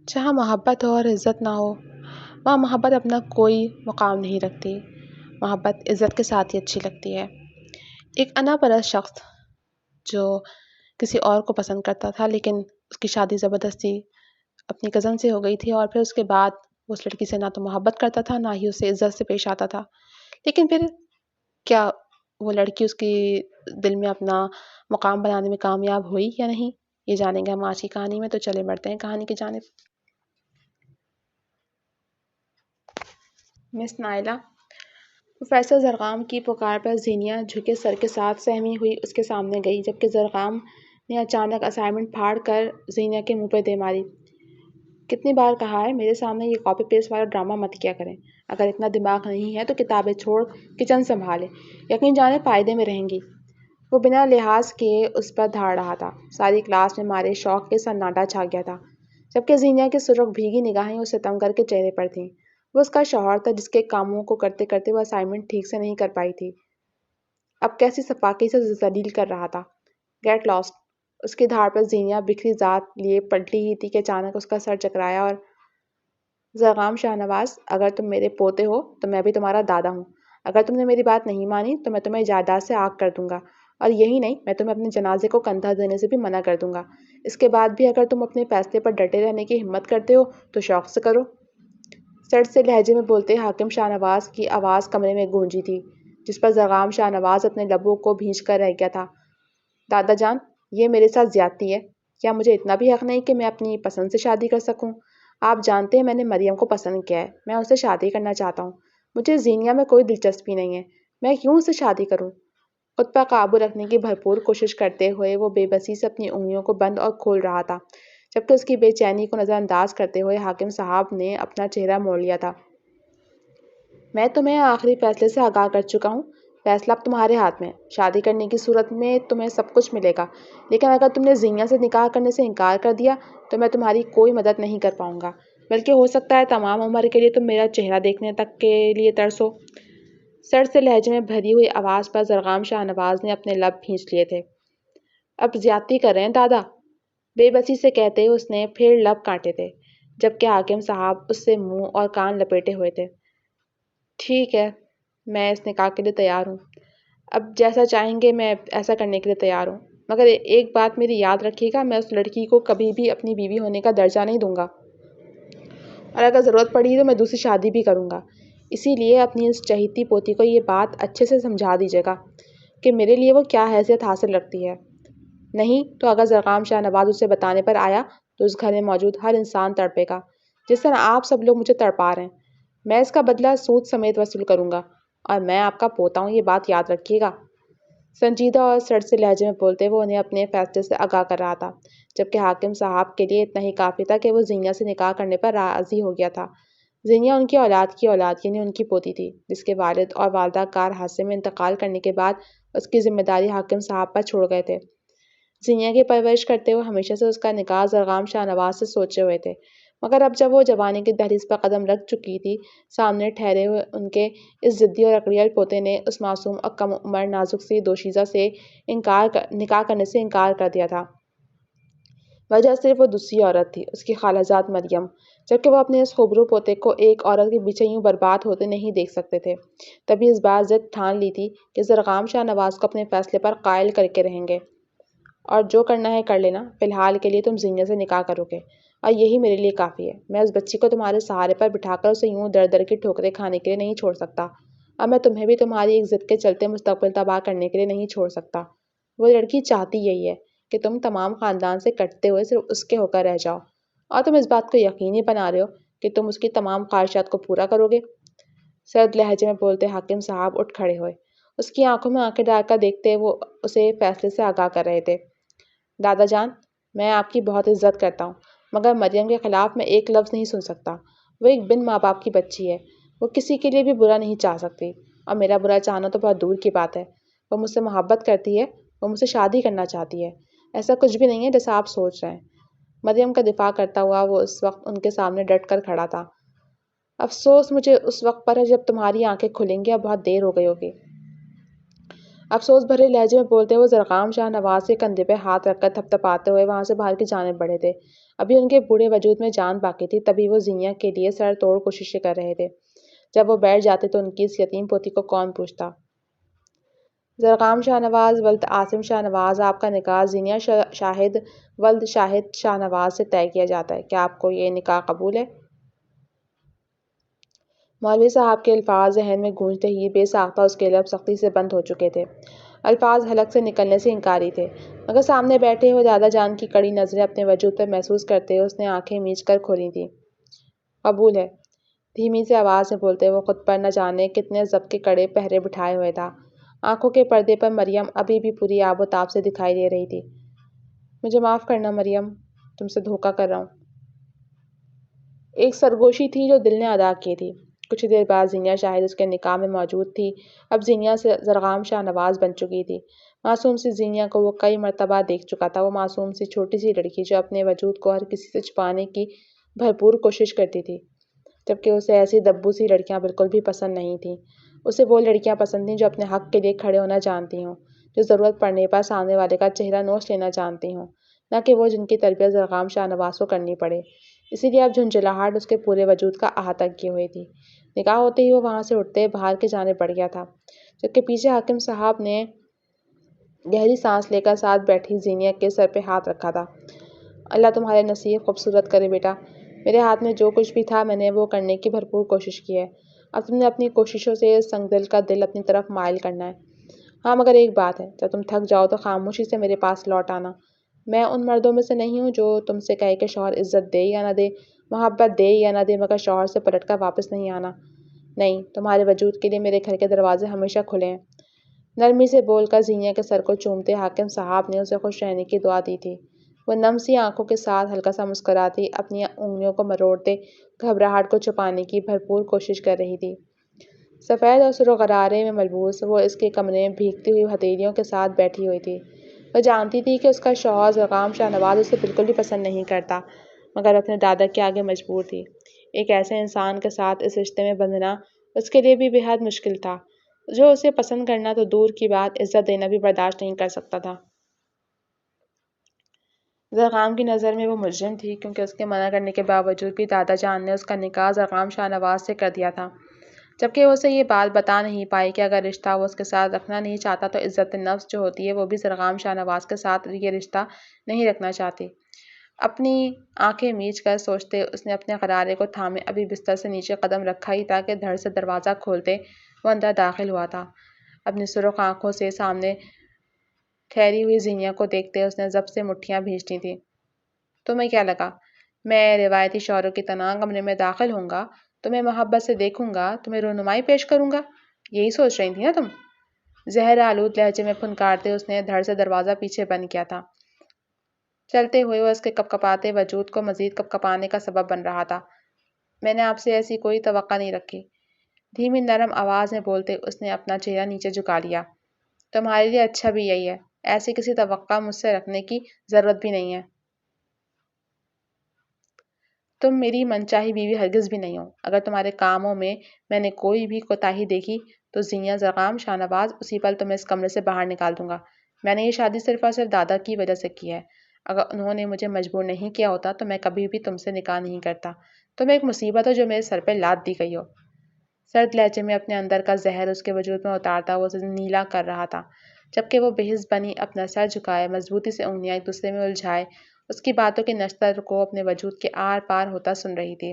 جہاں محبت ہو اور عزت نہ ہو وہاں محبت اپنا کوئی مقام نہیں رکھتی. محبت عزت کے ساتھ ہی اچھی لگتی ہے. ایک انا پرست شخص جو کسی اور کو پسند کرتا تھا لیکن اس کی شادی زبردستی اپنی کزن سے ہو گئی تھی، اور پھر اس کے بعد وہ اس لڑکی سے نہ تو محبت کرتا تھا نہ ہی اسے عزت سے پیش آتا تھا. لیکن پھر کیا وہ لڑکی اس کی دل میں اپنا مقام بنانے میں کامیاب ہوئی یا نہیں، یہ جانیں گے ہم آج کی کہانی میں. تو چلے بڑھتے ہیں کہانی کی جانب. مس نائلہ. پروفیسر زرغام کی پکار پر زینیا جھکے سر کے ساتھ سہمی ہوئی اس کے سامنے گئی، جبکہ زرغام نے اچانک اسائنمنٹ پھاڑ کر زینیا کے منہ پہ دے ماری. کتنی بار کہا ہے میرے سامنے یہ کاپی پیسٹ والا ڈرامہ مت کیا کریں. اگر اتنا دماغ نہیں ہے تو کتابیں چھوڑ کچن سنبھالیں، یقین جانے فائدے میں رہیں گی. وہ بنا لحاظ کیے اس پر دھاڑ رہا تھا. ساری کلاس میں مارے شوق کے سناٹا چھا گیا تھا، جبکہ زینیا کی سرخ بھیگی نگاہیں اس ستمگر کے چہرے پر تھیں. وہ اس کا شوہر تھا جس کے کاموں کو کرتے کرتے وہ اسائنمنٹ ٹھیک سے نہیں کر پائی تھی. اب کیسی صفاقی سے ذلیل کر رہا تھا. Get last. اس کی دھاڑ پر زینیا بکھری ذات لیے پلٹی ہی تھی کہ اچانک اس کا سر چکرایا اور زرغام شاہ نواز، اگر تم میرے پوتے ہو تو میں بھی تمہارا دادا ہوں. اگر تم نے میری بات نہیں مانی تو میں تمہیں جائیداد سے آگ کر دوں گا، اور یہی نہیں میں تمہیں اپنے جنازے کو کندھا دینے سے بھی منع کر دوں گا. اس کے بعد بھی اگر تم اپنے فیصلے پر ڈٹے رہنے کی ہمت کرتے ہو تو شوق سے کرو. سرد سے لہجے میں بولتے حاکم شاہ نواز کی آواز کمرے میں گونجی تھی، جس پر زرغام شاہ نواز اپنے لبوں کو بھینچ کر رہ گیا تھا. دادا جان، یہ میرے ساتھ زیادتی ہے. کیا مجھے اتنا بھی حق نہیں کہ میں اپنی پسند سے شادی کر سکوں؟ آپ جانتے ہیں میں نے مریم کو پسند کیا ہے، میں اسے شادی کرنا چاہتا ہوں. مجھے زینیا میں کوئی دلچسپی نہیں ہے، میں کیوں اسے شادی کروں؟ خود پر قابو رکھنے کی بھرپور کوشش کرتے ہوئے وہ بے بسی سے اپنی انگلیوں کو بند اور کھول رہا تھا، جبکہ اس کی بے چینی کو نظر انداز کرتے ہوئے حاکم صاحب نے اپنا چہرہ موڑ لیا تھا. میں تمہیں آخری فیصلے سے آگاہ کر چکا ہوں. فیصلہ اب تمہارے ہاتھ میں ہے. شادی کرنے کی صورت میں تمہیں سب کچھ ملے گا، لیکن اگر تم نے زینیا سے نکاح کرنے سے انکار کر دیا تو میں تمہاری کوئی مدد نہیں کر پاؤں گا، بلکہ ہو سکتا ہے تمام عمر کے لیے تم میرا چہرہ دیکھنے تک کے لیے ترسو. سرد سے لہجے میں بھری ہوئی آواز پر زرغام شاہ نواز نے اپنے لب بھینچ لیے تھے. اب زیادتی کر رہے ہیں دادا، بے بسی سے کہتے اس نے پھر لب کاٹے تھے، جبکہ حاکم صاحب اس سے منہ اور کان لپیٹے ہوئے تھے. ٹھیک ہے، میں اس نکاح کے لیے تیار ہوں. اب جیسا چاہیں گے میں ایسا کرنے کے لیے تیار ہوں، مگر ایک بات میری یاد رکھیے گا، میں اس لڑکی کو کبھی بھی اپنی بیوی ہونے کا درجہ نہیں دوں گا، اور اگر ضرورت پڑی تو میں دوسری شادی بھی کروں گا. اسی لیے اپنی اس چہیتی پوتی کو یہ بات اچھے سے سمجھا دیجیے گا کہ میرے لیے وہ کیا حیثیت حاصل رکھتی ہے. نہیں تو اگر زرغام شاہ نواز اسے بتانے پر آیا تو اس گھر میں موجود ہر انسان تڑپے گا جس طرح آپ سب لوگ مجھے تڑپا رہے ہیں. میں اس کا بدلہ سود سمیت وصول کروں گا، اور میں آپ کا پوتا ہوں، یہ بات یاد رکھیے گا. سنجیدہ اور سرد سے لہجے میں بولتے وہ انہیں اپنے فیصلے سے آگاہ کر رہا تھا، جبکہ حاکم صاحب کے لیے اتنا ہی کافی تھا کہ وہ زینیا سے نکاح کرنے پر راضی ہو گیا تھا. زینیا ان کی اولاد یعنی ان کی پوتی تھی، جس کے والد اور والدہ کار حادثے میں انتقال کرنے کے بعد اس کی ذمہ داری حاکم صاحب پر چھوڑ گئے تھے. زینیا کی پرورش کرتے ہوئے ہمیشہ سے اس کا نکاح زرغام شاہ نواز سے سوچے ہوئے تھے، مگر اب جب وہ جوانی کی دہلیز پر قدم رکھ چکی تھی، سامنے ٹھہرے ہوئے ان کے اس ضدی اور اکڑیل پوتے نے اس معصوم اور کم عمر نازک سی دوشیزہ سے نکاح کرنے سے انکار کر دیا تھا. وجہ صرف وہ دوسری عورت تھی، اس کی خالہ زاد مریم، جبکہ وہ اپنے اس خوبرو پوتے کو ایک عورت کے پیچھے یوں برباد ہوتے نہیں دیکھ سکتے تھے. تبھی اس بار ضد ٹھان لی تھی کہ زرغام شاہ نواز کو اپنے فیصلے پر قائل کر کے رہیں گے، اور جو کرنا ہے کر لینا. فی الحال کے لیے تم زینیا سے نکاح کرو گے، اور یہی میرے لیے کافی ہے. میں اس بچی کو تمہارے سہارے پر بٹھا کر اسے یوں در در کی ٹھوکریں کھانے کے لیے نہیں چھوڑ سکتا، اور میں تمہیں بھی تمہاری ایک ضد کے چلتے مستقبل تباہ کرنے کے لیے نہیں چھوڑ سکتا. وہ لڑکی چاہتی یہی ہے کہ تم تمام خاندان سے کٹتے ہوئے صرف اس کے ہو کر رہ جاؤ، اور تم اس بات کو یقینی بنا رہے ہو کہ تم اس کی تمام خواہشات کو پورا کرو گے. سرد لہجے میں بولتے حاکم صاحب اٹھ کھڑے ہوئے. اس کی آنکھوں میں آنکھیں ڈال کر دیکھتے وہ اسے فیصلے سے آگاہ کر رہے تھے. دادا جان، میں آپ کی بہت عزت کرتا ہوں، مگر مریم کے خلاف میں ایک لفظ نہیں سن سکتا. وہ ایک بن ماں باپ کی بچی ہے، وہ کسی کے لیے بھی برا نہیں چاہ سکتی، اور میرا برا چاہنا تو بہت دور کی بات ہے. وہ مجھ سے محبت کرتی ہے، وہ مجھ سے شادی کرنا چاہتی ہے. ایسا کچھ بھی نہیں ہے جیسا آپ سوچ رہے ہیں. مریم کا دفاع کرتا ہوا وہ اس وقت ان کے سامنے ڈٹ کر کھڑا تھا. افسوس مجھے اس وقت پر ہے جب تمہاری آنکھیں کھلیں گی، اب بہت دیر ہو گئی ہوگی. افسوس بھرے لہجے میں بولتے ہوئے زرقام شاہ نواز کے کندھے پہ ہاتھ رکھ کر تھپتھپاتے ہوئے وہاں سے باہر کی جانب بڑھے تھے۔ ابھی ان کے بوڑھے وجود میں جان باقی تھی، تبھی وہ زینیا کے لیے سر توڑ کوششیں کر رہے تھے۔ جب وہ بیٹھ جاتے تو ان کی اس یتیم پوتی کو کون پوچھتا؟ زرقام شاہ نواز ولد عاصم شاہ نواز، آپ کا نکاح زینیا شاہد ولد شاہد شاہ نواز سے طے کیا جاتا ہے، کیا آپ کو یہ نکاح قبول ہے؟ مولوی صاحب کے الفاظ ذہن میں گونجتے ہی بے ساختہ اس کے لب سختی سے بند ہو چکے تھے۔ الفاظ حلق سے نکلنے سے انکاری تھے، مگر سامنے بیٹھے ہوئے دادا جان کی کڑی نظریں اپنے وجود پر محسوس کرتے ہوئے اس نے آنکھیں میچ کر کھولی تھیں۔ قبول ہے، دھیمی سی آواز میں بولتے وہ خود پر نہ جانے کتنے ضبط کے کڑے پہرے بٹھائے ہوئے تھا۔ آنکھوں کے پردے پر مریم ابھی بھی پوری آب و تاب سے دکھائی دے رہی تھی۔ مجھے معاف کرنا مریم، تم سے دھوکہ کر رہا ہوں۔ ایک سرگوشی تھی جو دل نے ادا کی تھی۔ کچھ دیر بعد زینیا شاہد اس کے نکاح میں موجود تھی۔ اب زینیا زرقام شاہ نواز بن چکی تھی۔ معصوم سی زینیا کو وہ کئی مرتبہ دیکھ چکا تھا، وہ معصوم سی چھوٹی سی لڑکی جو اپنے وجود کو ہر کسی سے چھپانے کی بھرپور کوشش کرتی تھی، جبکہ اسے ایسی دبو سی لڑکیاں بالکل بھی پسند نہیں تھیں۔ اسے وہ لڑکیاں پسند تھیں جو اپنے حق کے لیے کھڑے ہونا جانتی ہوں، جو ضرورت پڑنے پر سامنے والے کا چہرہ نوچ لینا جانتی ہوں، نہ کہ وہ جن کی تربیت زرقام شاہ نواز کو کرنی پڑے۔ اسی لیے اب جھنجھلاہٹ اس کے پورے وجود کا احاطہ کیے ہوئی تھی۔ نکاح ہوتے ہی وہ وہاں سے اٹھتے باہر کی جانب بڑھ گیا تھا، جبکہ پیچھے حاکم صاحب نے گہری سانس لے کر ساتھ بیٹھی زینیا کے سر پہ ہاتھ رکھا تھا۔ اللہ تمہارے نصیب خوبصورت کرے بیٹا، میرے ہاتھ میں جو کچھ بھی تھا میں نے وہ کرنے کی بھرپور کوشش کی ہے، اب تم نے اپنی کوششوں سے اس سنگ دل کا دل اپنی طرف مائل کرنا ہے۔ ہاں مگر ایک بات ہے، جب تم تھک جاؤ تو خاموشی سے میرے پاس لوٹ آنا۔ میں ان مردوں میں سے نہیں ہوں جو تم سے کہے کہ شوہر عزت دے یا نہ دے، محبت دے یا نہ دے، مگر شوہر سے پلٹ کر واپس نہیں آنا۔ نہیں، تمہارے وجود کے لیے میرے گھر کے دروازے ہمیشہ کھلے ہیں۔ نرمی سے بول کر زینیا کے سر کو چومتے حاکم صاحب نے اسے خوش رہنے کی دعا دی تھی۔ وہ نم سی آنکھوں کے ساتھ ہلکا سا مسکراتی اپنی انگلیوں کو مروڑتے گھبراہٹ کو چھپانے کی بھرپور کوشش کر رہی تھی۔ سفید اور سرخ غرارے میں ملبوس وہ اس کے کمرے میں بھیگتی ہوئی ہتھیلیوں کے ساتھ بیٹھی ہوئی تھی۔ وہ جانتی تھی کہ اس کا شوہر زرقام شاہ نواز اسے بالکل بھی پسند نہیں کرتا، مگر اپنے دادا کے آگے مجبور تھی۔ ایک ایسے انسان کے ساتھ اس رشتے میں بندھنا اس کے لیے بھی بے حد مشکل تھا، جو اسے پسند کرنا تو دور کی بات عزت دینا بھی برداشت نہیں کر سکتا تھا۔ زرقام کی نظر میں وہ مجرم تھی، کیونکہ اس کے منع کرنے کے باوجود بھی دادا جان نے اس کا نکاح زرقام شاہ نواز سے کر دیا تھا، جبکہ وہ اسے یہ بات بتا نہیں پائی کہ اگر رشتہ وہ اس کے ساتھ رکھنا نہیں چاہتا تو عزت نفس جو ہوتی ہے وہ بھی زرقام شاہ نواز کے ساتھ یہ رشتہ نہیں رکھنا چاہتی۔ اپنی آنکھیں میچ کر سوچتے اس نے اپنے غرارے کو تھامے ابھی بستر سے نیچے قدم رکھا ہی تھا کہ دھڑ سے دروازہ کھولتے وہ اندر داخل ہوا تھا۔ اپنی سرخ آنکھوں سے سامنے ٹھہری ہوئی زینیا کو دیکھتے اس نے ضبط سے مٹھیاں بھینچی تھیں۔ تمہیں کیا لگا میں روایتی شوہروں کی طرح کمرے میں داخل ہوں گا، تمہیں محبت سے دیکھوں گا، تمہیں رونمائی پیش کروں گا؟ یہی سوچ رہی تھی نا تم؟ زہر آلود لہجے میں پھنکارتے اس نے دھڑ سے دروازہ پیچھے بند کیا تھا۔ چلتے ہوئے وہ اس کے کپکپاتے وجود کو مزید کپکپانے کا سبب بن رہا تھا۔ میں نے آپ سے ایسی کوئی توقع نہیں رکھی، دھیمی نرم آواز میں بولتے اس نے اپنا چہرہ نیچے جھکا لیا۔ تمہارے لیے اچھا بھی یہی ہے، ایسی کسی توقع مجھ سے رکھنے کی ضرورت بھی نہیں ہے۔ تم میری منچاہی بیوی ہرگز بھی نہیں ہو۔ اگر تمہارے کاموں میں میں نے کوئی بھی کوتاہی دیکھی تو زینیا زرقام شاہ نواز اسی پل تمہیں اس کمرے سے باہر نکال دوں گا۔ میں نے یہ شادی صرف اور صرف دادا کی وجہ سے کی ہے۔ اگر انہوں نے مجھے مجبور نہیں کیا ہوتا تو میں کبھی بھی تم سے نکاح نہیں کرتا۔ تم ایک مصیبت ہو جو میرے سر پہ لاد دی گئی ہو۔ سرد لہجے میں اپنے اندر کا زہر اس کے وجود میں اتارتا وہ اسے نیلا کر رہا تھا، جبکہ وہ بے حس بنی اپنا سر جھکائے مضبوطی سے انگلیاں ایک دوسرے میں الجھائے اس کی باتوں کے نشتر کو اپنے وجود کے آر پار ہوتا سن رہی تھی۔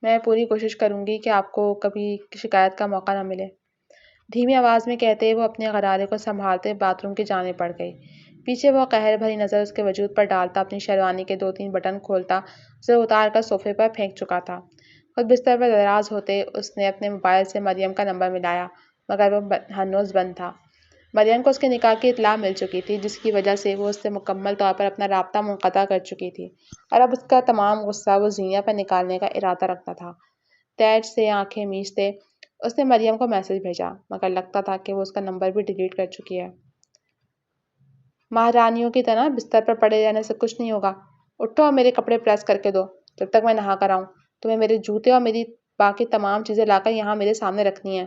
میں پوری کوشش کروں گی کہ آپ کو کبھی شکایت کا موقع نہ ملے، دھیمی آواز میں کہتے وہ اپنے غرارے کو سنبھالتے باتھ روم کی جانب بڑھ گئی۔ پیچھے وہ قہر بھری نظر اس کے وجود پر ڈالتا اپنی شیروانی کے 2-3 بٹن کھولتا اسے اتار کر صوفے پر پھینک چکا تھا۔ خود بستر پر دراز ہوتے اس نے اپنے موبائل سے مریم کا نمبر ملایا، مگر وہ ہنوز بند تھا۔ مریم کو اس کے نکاح کی اطلاع مل چکی تھی، جس کی وجہ سے وہ اس سے مکمل طور پر اپنا رابطہ منقطع کر چکی تھی، اور اب اس کا تمام غصہ وہ زینیا پر نکالنے کا ارادہ رکھتا تھا۔ تیج سے آنکھیں میچتے اس نے مریم کو میسج بھیجا، مگر لگتا تھا کہ وہ اس کا نمبر بھی ڈیلیٹ کر چکی ہے۔ مہارانیوں کی طرح بستر پر پڑے رہنے سے کچھ نہیں ہوگا، اٹھو اور میرے کپڑے پریس کر کے دو جب تک میں نہا کر آؤں۔ تمہیں میرے جوتے اور میری باقی تمام چیزیں لا کر یہاں میرے سامنے رکھنی ہیں۔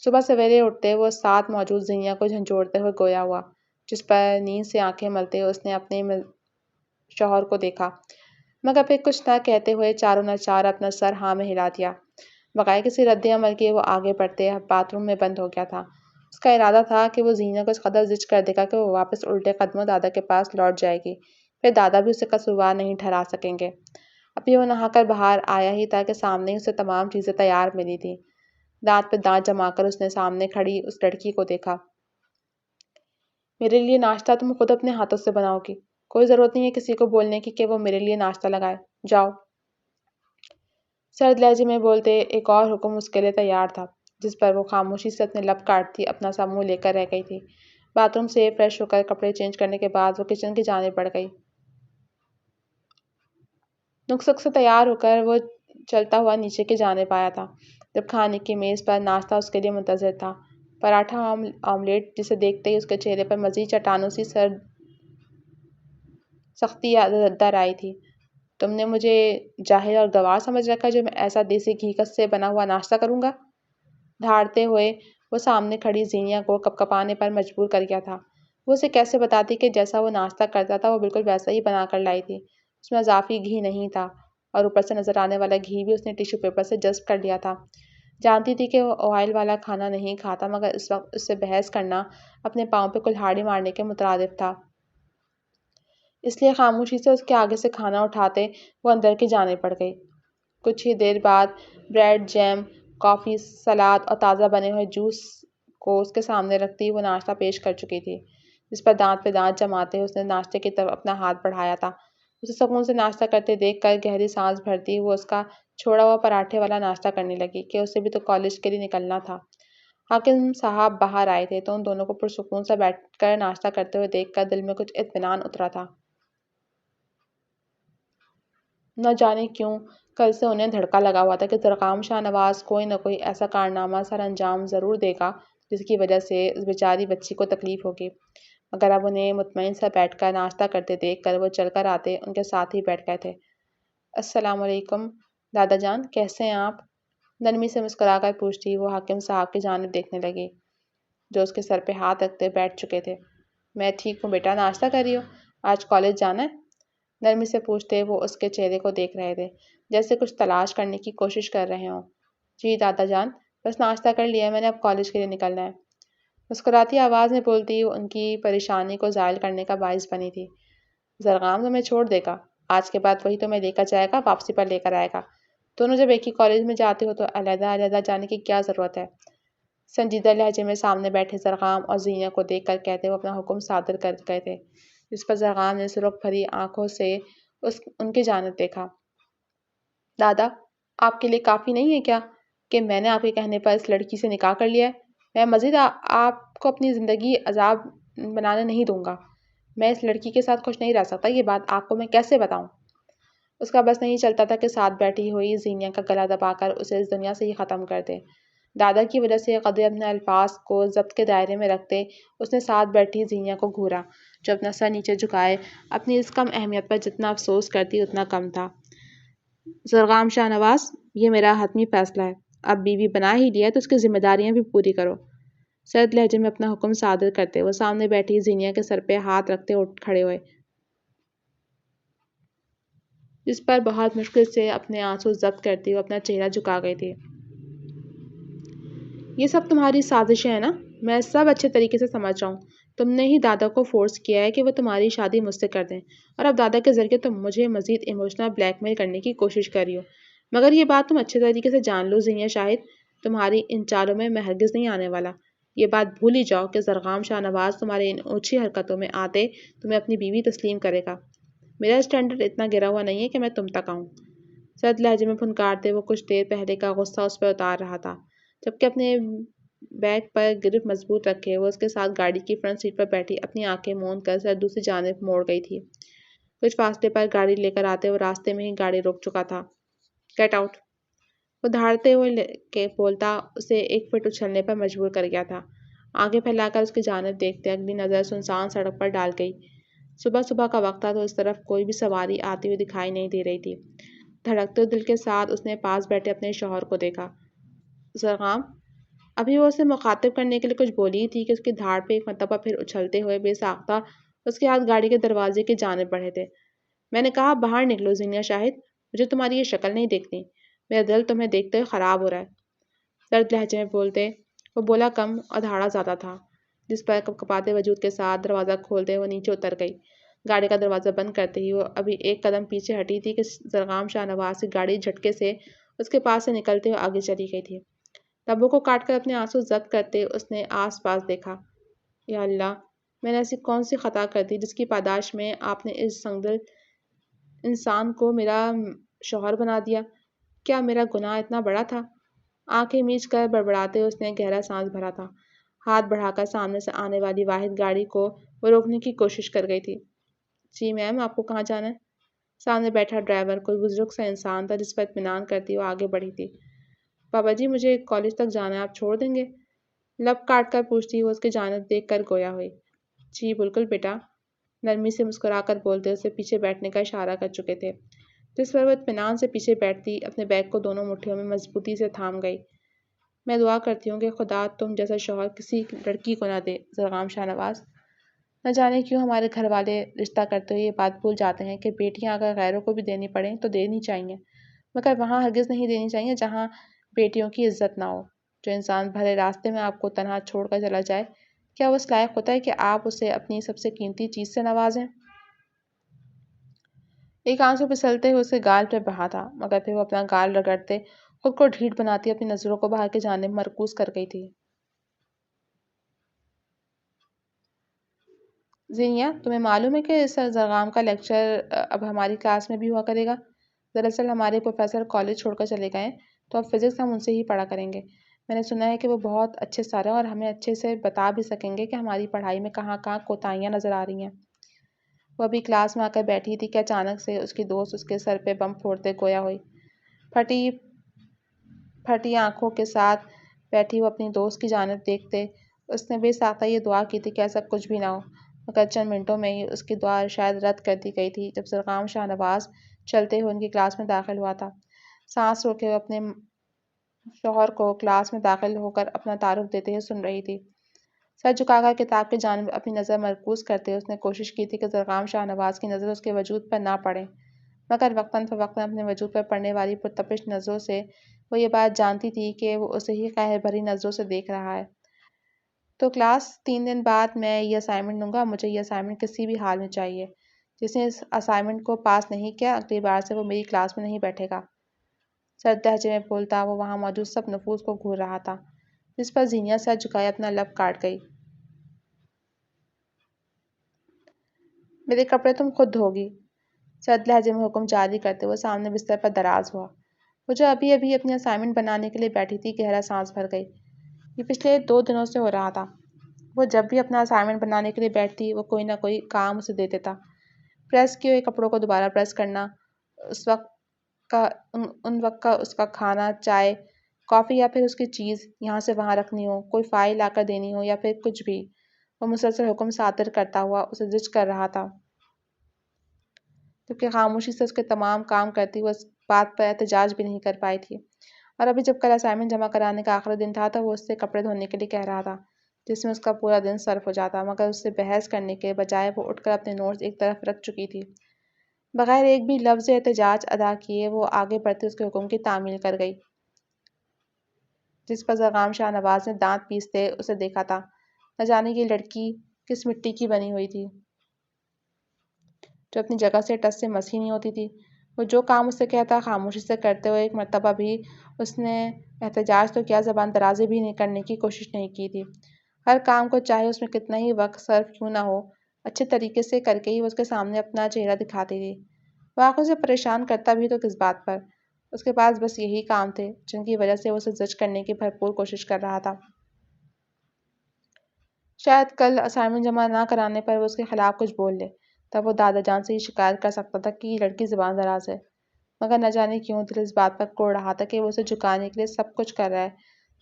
صبح سویرے اٹھتے وہ ساتھ موجود زینیا کو جھنجھوڑتے ہوئے گویا ہوا، جس پر نیند سے آنکھیں ملتے اس نے اپنے شوہر کو دیکھا، مگر پھر کچھ نہ کہتے ہوئے چاروں ناچار اپنا سر ہاں میں ہلا دیا۔ بغیر کسی رد عمل کے وہ آگے بڑھتے باتھ روم میں بند ہو گیا تھا۔ اس کا ارادہ تھا کہ وہ زینیا کو اس قدر زچ کر دے گا کہ وہ واپس الٹے قدموں دادا کے پاس لوٹ جائے گی، پھر دادا بھی اسے قصوروار نہیں ٹھہرا سکیں گے۔ ابھی وہ نہا کر باہر آیا ہی تھا کہ سامنے اسے تمام چیزیں تیار ملی تھیں۔ دانت پہ دانت جما کر اس نے سامنے کھڑی اس لڑکی کو دیکھا۔ میرے لیے ناشتہ تم خود اپنے ہاتھوں سے بناؤ گی، کوئی ضرورت نہیں ہے کسی کو بولنے کی کہ وہ میرے لیے ناشتہ لگائے، جاؤ۔ سرد لہجے میں بولتے ایک اور حکم اس کے لیے تیار تھا، جس پر وہ خاموشی سے اپنے لب کاٹتی اپنا سا منہ لے کر رہ گئی تھی۔ باتھ روم سے فریش ہو کر کپڑے چینج کرنے کے بعد وہ کچن کی جانب بڑھ گئی۔ نک سے تیار ہو کر وہ چلتا ہوا نیچے کی جانب آیا تھا، جب کھانے کی میز پر ناشتہ اس کے لیے منتظر تھا۔ پراٹھا آملیٹ جسے دیکھتے ہی اس کے چہرے پر مزید چٹانوں سی سختی در آئی تھی۔ تم نے مجھے جاہل اور گنوار سمجھ رکھا جو میں ایسا دیسی گھی سے بنا ہوا ناشتہ کروں گا؟ دھاڑتے ہوئے وہ سامنے کھڑی زینیا کو کپکپانے پر مجبور کر گیا تھا۔ وہ اسے کیسے بتاتی کہ جیسا وہ ناشتہ کرتا تھا وہ بالکل ویسا ہی بنا کر لائی تھی، اس میں اضافی گھی نہیں تھا، اور اوپر سے نظر آنے والا گھی بھی اس نے ٹیشو پیپر سے جذب کر لیا تھا۔ جانتی تھی کہ وہ آئل والا کھانا نہیں کھاتا، مگر اس وقت اس سے بحث کرنا اپنے پاؤں پہ کلہاڑی مارنے کے مترادف تھا۔ اس لیے خاموشی سے اس کے آگے سے کھانا اٹھاتے وہ اندر کی جانب بڑھ گئی۔ کچھ ہی دیر بعد بریڈ، جیم، کافی، سلاد اور تازہ بنے ہوئے جوس کو اس کے سامنے رکھتی وہ ناشتہ پیش کر چکی تھی، جس پر دانت پہ دانت جماتے اس نے ناشتے کی طرف اپنا ہاتھ بڑھایا تھا۔ اسے سکون سے ناشتہ کرتے دیکھ کر گہری سانس بھرتی وہ اس کا چھوڑا ہوا پراٹھے والا ناشتہ کرنے لگی کہ اسے بھی تو کالج کے لیے نکلنا تھا۔ حاکم صاحب باہر آئے تھے تو ان دونوں کو پرسکون سے بیٹھ کر ناشتہ کرتے ہوئے دیکھ کر دل میں کچھ اطمینان اترا تھا۔ نہ جانے کیوں کل سے انہیں دھڑکا لگا ہوا تھا کہ زرقام شاہ نواز کوئی نہ کوئی ایسا کارنامہ سر انجام ضرور دے گا جس کی وجہ سے اس بیچاری بچی کو تکلیف ہوگی، مگر اب انہیں مطمئن سا بیٹھ کر ناشتہ کرتے دیکھ کر وہ چل کر آتے ان کے ساتھ ہی بیٹھ گئے تھے۔ السلام علیکم دادا جان، کیسے ہیں آپ؟ نرمی سے مسکرا کر پوچھتی وہ حاکم صاحب کی جانب دیکھنے لگی، جو اس کے سر پہ ہاتھ رکھتے بیٹھ چکے تھے۔ میں ٹھیک ہوں بیٹا، ناشتہ کری ہو؟ آج کالج جانا ہے؟ نرمی سے پوچھتے وہ اس کے چہرے کو دیکھ رہے تھے، جیسے کچھ تلاش کرنے کی کوشش کر رہے ہوں۔ جی دادا جان، بس ناشتہ کر لیا ہے میں نے، اب کالج کے لیے نکلنا ہے۔ مسکراتی آواز میں بولتی وہ ان کی پریشانی کو زائل کرنے کا باعث بنی تھی۔ زرغام تمہیں چھوڑ دے گا، آج کے بعد وہی تمہیں لے کر جائے گا، واپسی پر لے کر آئے گا۔ دونوں جب ایک ہی کالج میں جاتے ہو تو علیحدہ علیحدہ جانے کی کیا ضرورت ہے؟ سنجیدہ لہجے میں سامنے بیٹھے زرغام اور زینیا کو دیکھ کر کہتے وہ اپنا حکم صادر کر گئے تھے، جس پر زرغام نے سرخ بھری آنکھوں سے ان کی جانب دیکھا۔ دادا، آپ کے لیے کافی نہیں ہے کیا کہ میں نے آپ کے کہنے پر اس لڑکی سے نکاح کر لیا ہے؟ میں مزید آپ کو اپنی زندگی عذاب بنانے نہیں دوں گا۔ میں اس لڑکی کے ساتھ خوش نہیں رہ سکتا، یہ بات آپ کو میں کیسے بتاؤں؟ اس کا بس نہیں چلتا تھا کہ ساتھ بیٹھی ہوئی زینیا کا گلا دبا کر اسے اس دنیا سے ہی ختم کر دے۔ دادا کی وجہ سے قدرے اپنے الفاظ کو ضبط کے دائرے میں رکھتے اس نے ساتھ بیٹھی زینیا کو گھورا، جو اپنا سر نیچے جھکائے اپنی اس کم اہمیت پر جتنا افسوس کرتی اتنا کم تھا۔ زرغام شاہ نواز، یہ میرا حتمی فیصلہ ہے، اب بیوی بنا ہی لیا ہے تو اس کی ذمہ داریاں بھی پوری کرو۔ سرد لہجے میں اپنا حکم صادر کرتے وہ سامنے بیٹھی زینیا کے سر پہ ہاتھ رکھتے اٹھ کھڑے ہوئے، جس پر بہت مشکل سے اپنے آنسو ضبط کرتی وہ اپنا چہرہ جھکا گئی تھی۔ یہ سب تمہاری سازشیں ہیں نا؟ میں سب اچھے طریقے سے سمجھ رہا ہوں۔ تم نے ہی دادا کو فورس کیا ہے کہ وہ تمہاری شادی مجھ سے کر دیں، اور اب دادا کے ذریعے تم مجھے مزید ایموشنل بلیک میل کرنے کی کوشش کر رہی ہو۔ مگر یہ بات تم اچھے طریقے سے جان لو زینیا شاہد، تمہاری ان چالوں میں ہرگز نہیں آنے والا۔ یہ بات بھول ہی جاؤ کہ زرغام شاہ نواز تمہارے ان اونچی حرکتوں میں آتے تمہیں اپنی بیوی تسلیم کرے گا۔ میرا اسٹینڈرڈ اتنا گرا ہوا نہیں ہے کہ میں تم تک آؤں۔ سرد لہجے میں پھنکارتے وہ کچھ دیر پہلے کا غصہ اس پر اتار رہا تھا، جبکہ اپنے بیگ پر گرپ مضبوط رکھے وہ اس کے ساتھ گاڑی کی فرنٹ سیٹ پر بیٹھی اپنی آنکھیں موند کر سر دوسری جانب موڑ گئی تھی۔ کچھ فاصلے پر گاڑی لے کر آتے وہ راستے میں ہی گاڑی روک چکا تھا۔ Gate out! وہ دھاڑتے ہوئے کے بولتا اسے ایک فٹ اچھلنے پر مجبور کر گیا تھا۔ آنکھیں پھیلا کر اس کی جانب دیکھتے اگلی نظر سنسان سڑک پر ڈال گئی۔ صبح صبح کا وقت تھا تو اس طرف کوئی بھی سواری آتی ہوئی دکھائی نہیں دے رہی تھی۔ دھڑکتے دل کے ساتھ اس نے پاس بیٹھے اپنے شوہر کو دیکھا۔ زرغام، ابھی وہ اسے مخاطب کرنے کے لیے کچھ بولی تھی کہ اس کی دھاڑ پہ ایک مرتبہ پھر اچھلتے ہوئے بے ساختہ اس کے ہاتھ گاڑی کے دروازے کی جانب بڑھے تھے۔ میں نے کہا باہر نکلو زینیا شاہد، مجھے تمہاری یہ شکل نہیں دیکھتی، میرا دل تمہیں دیکھتے ہوئے خراب ہو رہا ہے۔ سرد لہجے میں بولتے وہ بولا کم اور دھاڑا زیادہ تھا، جس پر کپ کپاتے وجود کے ساتھ دروازہ کھولتے وہ نیچے اتر گئی۔ گاڑی کا دروازہ بند کرتے ہی وہ ابھی ایک قدم پیچھے ہٹی تھی کہ زرغام شاہ نواز کی گاڑی جھٹکے سے اس کے پاس سے نکلتے ہوئے آگے چلی گئی تھی۔ لبوں کو کاٹ کر اپنے آنسو ضبط کرتے اس نے آس پاس دیکھا۔ یا اللہ، میں نے ایسی کون سی خطا کر دی جس کی پاداش میں آپ نے اس سنگدل انسان کو میرا شوہر بنا دیا؟ کیا میرا گناہ اتنا بڑا تھا؟ آنکھیں میچ کر بڑبڑاتے اس نے گہرا سانس بھرا تھا۔ ہاتھ بڑھا کر سامنے سے آنے والی واحد گاڑی کو وہ روکنے کی کوشش کر گئی تھی۔ جی میم، آپ کو کہاں جانا ہے؟ سامنے بیٹھا ڈرائیور کوئی بزرگ سا انسان تھا جس پر اطمینان کرتی وہ آگے بڑھی تھی۔ بابا جی، مجھے کالج تک جانا ہے، آپ چھوڑ دیں گے؟ لب کاٹ کر پوچھتی وہ اس کی جانب دیکھ کر گویا ہوئی۔ جی بالکل بیٹا، نرمی سے مسکرا کر بولتے اسے پیچھے بیٹھنے کا اشارہ کر چکے تھے، جس پر وہ اطمینان سے پیچھے بیٹھتی اپنے بیگ کو دونوں مٹھیوں میں مضبوطی سے تھام گئی۔ میں دعا کرتی ہوں کہ خدا تم جیسا شوہر کسی لڑکی کو نہ دے زرغام شاہ نواز۔ نہ جانے کیوں ہمارے گھر والے رشتہ کرتے ہوئے یہ بات بھول جاتے ہیں کہ بیٹیاں اگر غیروں کو بھی دینی پڑیں تو دینی چاہیے، مگر وہاں ہرگز نہیں دینی چاہیے جہاں بیٹیوں کی عزت نہ ہو۔ جو انسان بھلے راستے میں آپ کو تنہا چھوڑ کر چلا جائے، کیا وہ اس لائق ہوتا ہے کہ آپ اسے اپنی سب سے قیمتی چیز سے نوازیں؟ ایک آنسو پھسلتے ہوئے اس کے گال پہ بہا تھا، مگر پھر وہ اپنا گال رگڑتے خود کو ڈھیٹ بناتی اپنی نظروں کو باہر کی جانب مرکوز کر گئی تھی۔ زینیا، تمہیں معلوم ہے کہ سر زرغام کا لیکچر اب ہماری کلاس میں بھی ہوا کرے گا؟ دراصل ہمارے پروفیسر کالج چھوڑ کر چلے گئے، تو اب فزکس ہم ان سے ہی پڑھا کریں گے۔ میں نے سنا ہے کہ وہ بہت اچھے سر ہیں اور ہمیں اچھے سے بتا بھی سکیں گے کہ ہماری پڑھائی میں کہاں کہاں کوتاہیاں نظر آ رہی ہیں۔ وہ ابھی کلاس میں آ کر بیٹھی تھی کہ اچانک سے اس کی دوست اس کے سر پہ بم پھوڑتے گویا ہوئی۔ پھٹی پھٹی آنکھوں کے ساتھ بیٹھی وہ اپنی دوست کی جانب دیکھتے اس نے بے ساختہ یہ دعا کی تھی کہ ایسا کچھ بھی نہ ہو، مگر چند منٹوں میں ہی اس کی دعا شاید رد کر دی گئی تھی جب زرغام شاہ نواز چلتے ہوئے ان کی کلاس میں داخل ہوا تھا۔ سانس روکے وہ اپنے شوہر کو کلاس میں داخل ہو کر اپنا تعارف دیتے ہوئے سن رہی تھی۔ سر جھکا کر کتاب کی جانب اپنی نظر مرکوز کرتے اس نے کوشش کی تھی کہ زرغام شاہ نواز کی نظر اس کے وجود پر نہ پڑے، مگر وقتاً فوقتاً اپنے وجود پر پڑنے والی پرتپش نظروں سے وہ یہ بات جانتی تھی کہ وہ اسے ہی قہر بھری نظروں سے دیکھ رہا ہے۔ تو کلاس 3 دن بعد میں یہ اسائنمنٹ دوں گا، مجھے یہ اسائنمنٹ کسی بھی حال میں چاہیے۔ جس نے اس اسائنمنٹ کو پاس نہیں کیا اگلی بار سے وہ میری کلاس میں نہیں بیٹھے گا۔ سرد لہجے میں بولتا وہ وہاں موجود سب نفوس کو گھور رہا تھا، جس پر زینیا سر جھکائے اپنا لب کاٹ گئی۔ میرے کپڑے تم خود دھو گی، سرد لہجے میں حکم جاری کرتے وہ سامنے بستر پر دراز ہوا۔ وہ جو ابھی ابھی اپنی اسائنمنٹ بنانے کے لیے بیٹھی تھی گہرا سانس بھر گئی۔ یہ پچھلے 2 دنوں سے ہو رہا تھا۔ وہ جب بھی اپنا اسائنمنٹ بنانے کے لیے بیٹھتی وہ کوئی نہ کوئی کام اسے دے دیتا۔ پریس کیے ہوئے کپڑوں کو دوبارہ پریس کرنا، ان وقت کا اس کا کھانا، چائے، کافی یا پھر اس کی چیز یہاں سے وہاں رکھنی ہو، کوئی فائل لا کر دینی ہو یا پھر کچھ بھی، وہ مسلسل حکم صادر کرتا ہوا اسے زج کر رہا تھا، جبکہ خاموشی سے اس کے تمام کام کرتی وہ اس بات پر احتجاج بھی نہیں کر پائی تھی۔ اور ابھی جب کل اسائنمنٹ جمع کرانے کا آخری دن تھا تو وہ اس سے کپڑے دھونے کے لیے کہہ رہا تھا، جس میں اس کا پورا دن صرف ہو جاتا، مگر اس سے بحث کرنے کے بجائے وہ اٹھ کر اپنے نوٹس ایک طرف رکھ چکی تھی۔ بغیر ایک بھی لفظ احتجاج ادا کیے وہ آگے بڑھتے اس کے حکم کی تعمیل کر گئی، جس پر زرغام شاہ نواز نے دانت پیستے اسے دیکھا تھا۔ نہ جانے یہ لڑکی کس مٹی کی بنی ہوئی تھی جو اپنی جگہ سے ٹس سے مس ہی نہیں ہوتی تھی۔ وہ جو کام اس سے کہتا خاموشی سے کرتے ہوئے ایک مرتبہ بھی اس نے احتجاج تو کیا، زبان درازی بھی نہیں کرنے کی کوشش نہیں کی تھی۔ ہر کام کو چاہے اس میں کتنا ہی وقت صرف کیوں نہ ہو اچھے طریقے سے کر کے ہی وہ اس کے سامنے اپنا چہرہ دکھاتی تھی۔ وہ آنکھوں سے پریشان کرتا بھی تو کس بات پر؟ اس کے پاس بس یہی کام تھے جن کی وجہ سے وہ اسے زج کرنے کی بھرپور کوشش کر رہا تھا۔ شاید کل اسائنمنٹ جمع نہ کرانے پر وہ اس کے خلاف کچھ بول لے، تب وہ دادا جان سے یہ شکایت کر سکتا تھا کہ یہ لڑکی زبان دراز ہے، مگر نہ جانے کیوں دل اس بات پر کوڑ رہا تھا کہ وہ اسے جھکانے کے لیے سب کچھ کر رہا ہے۔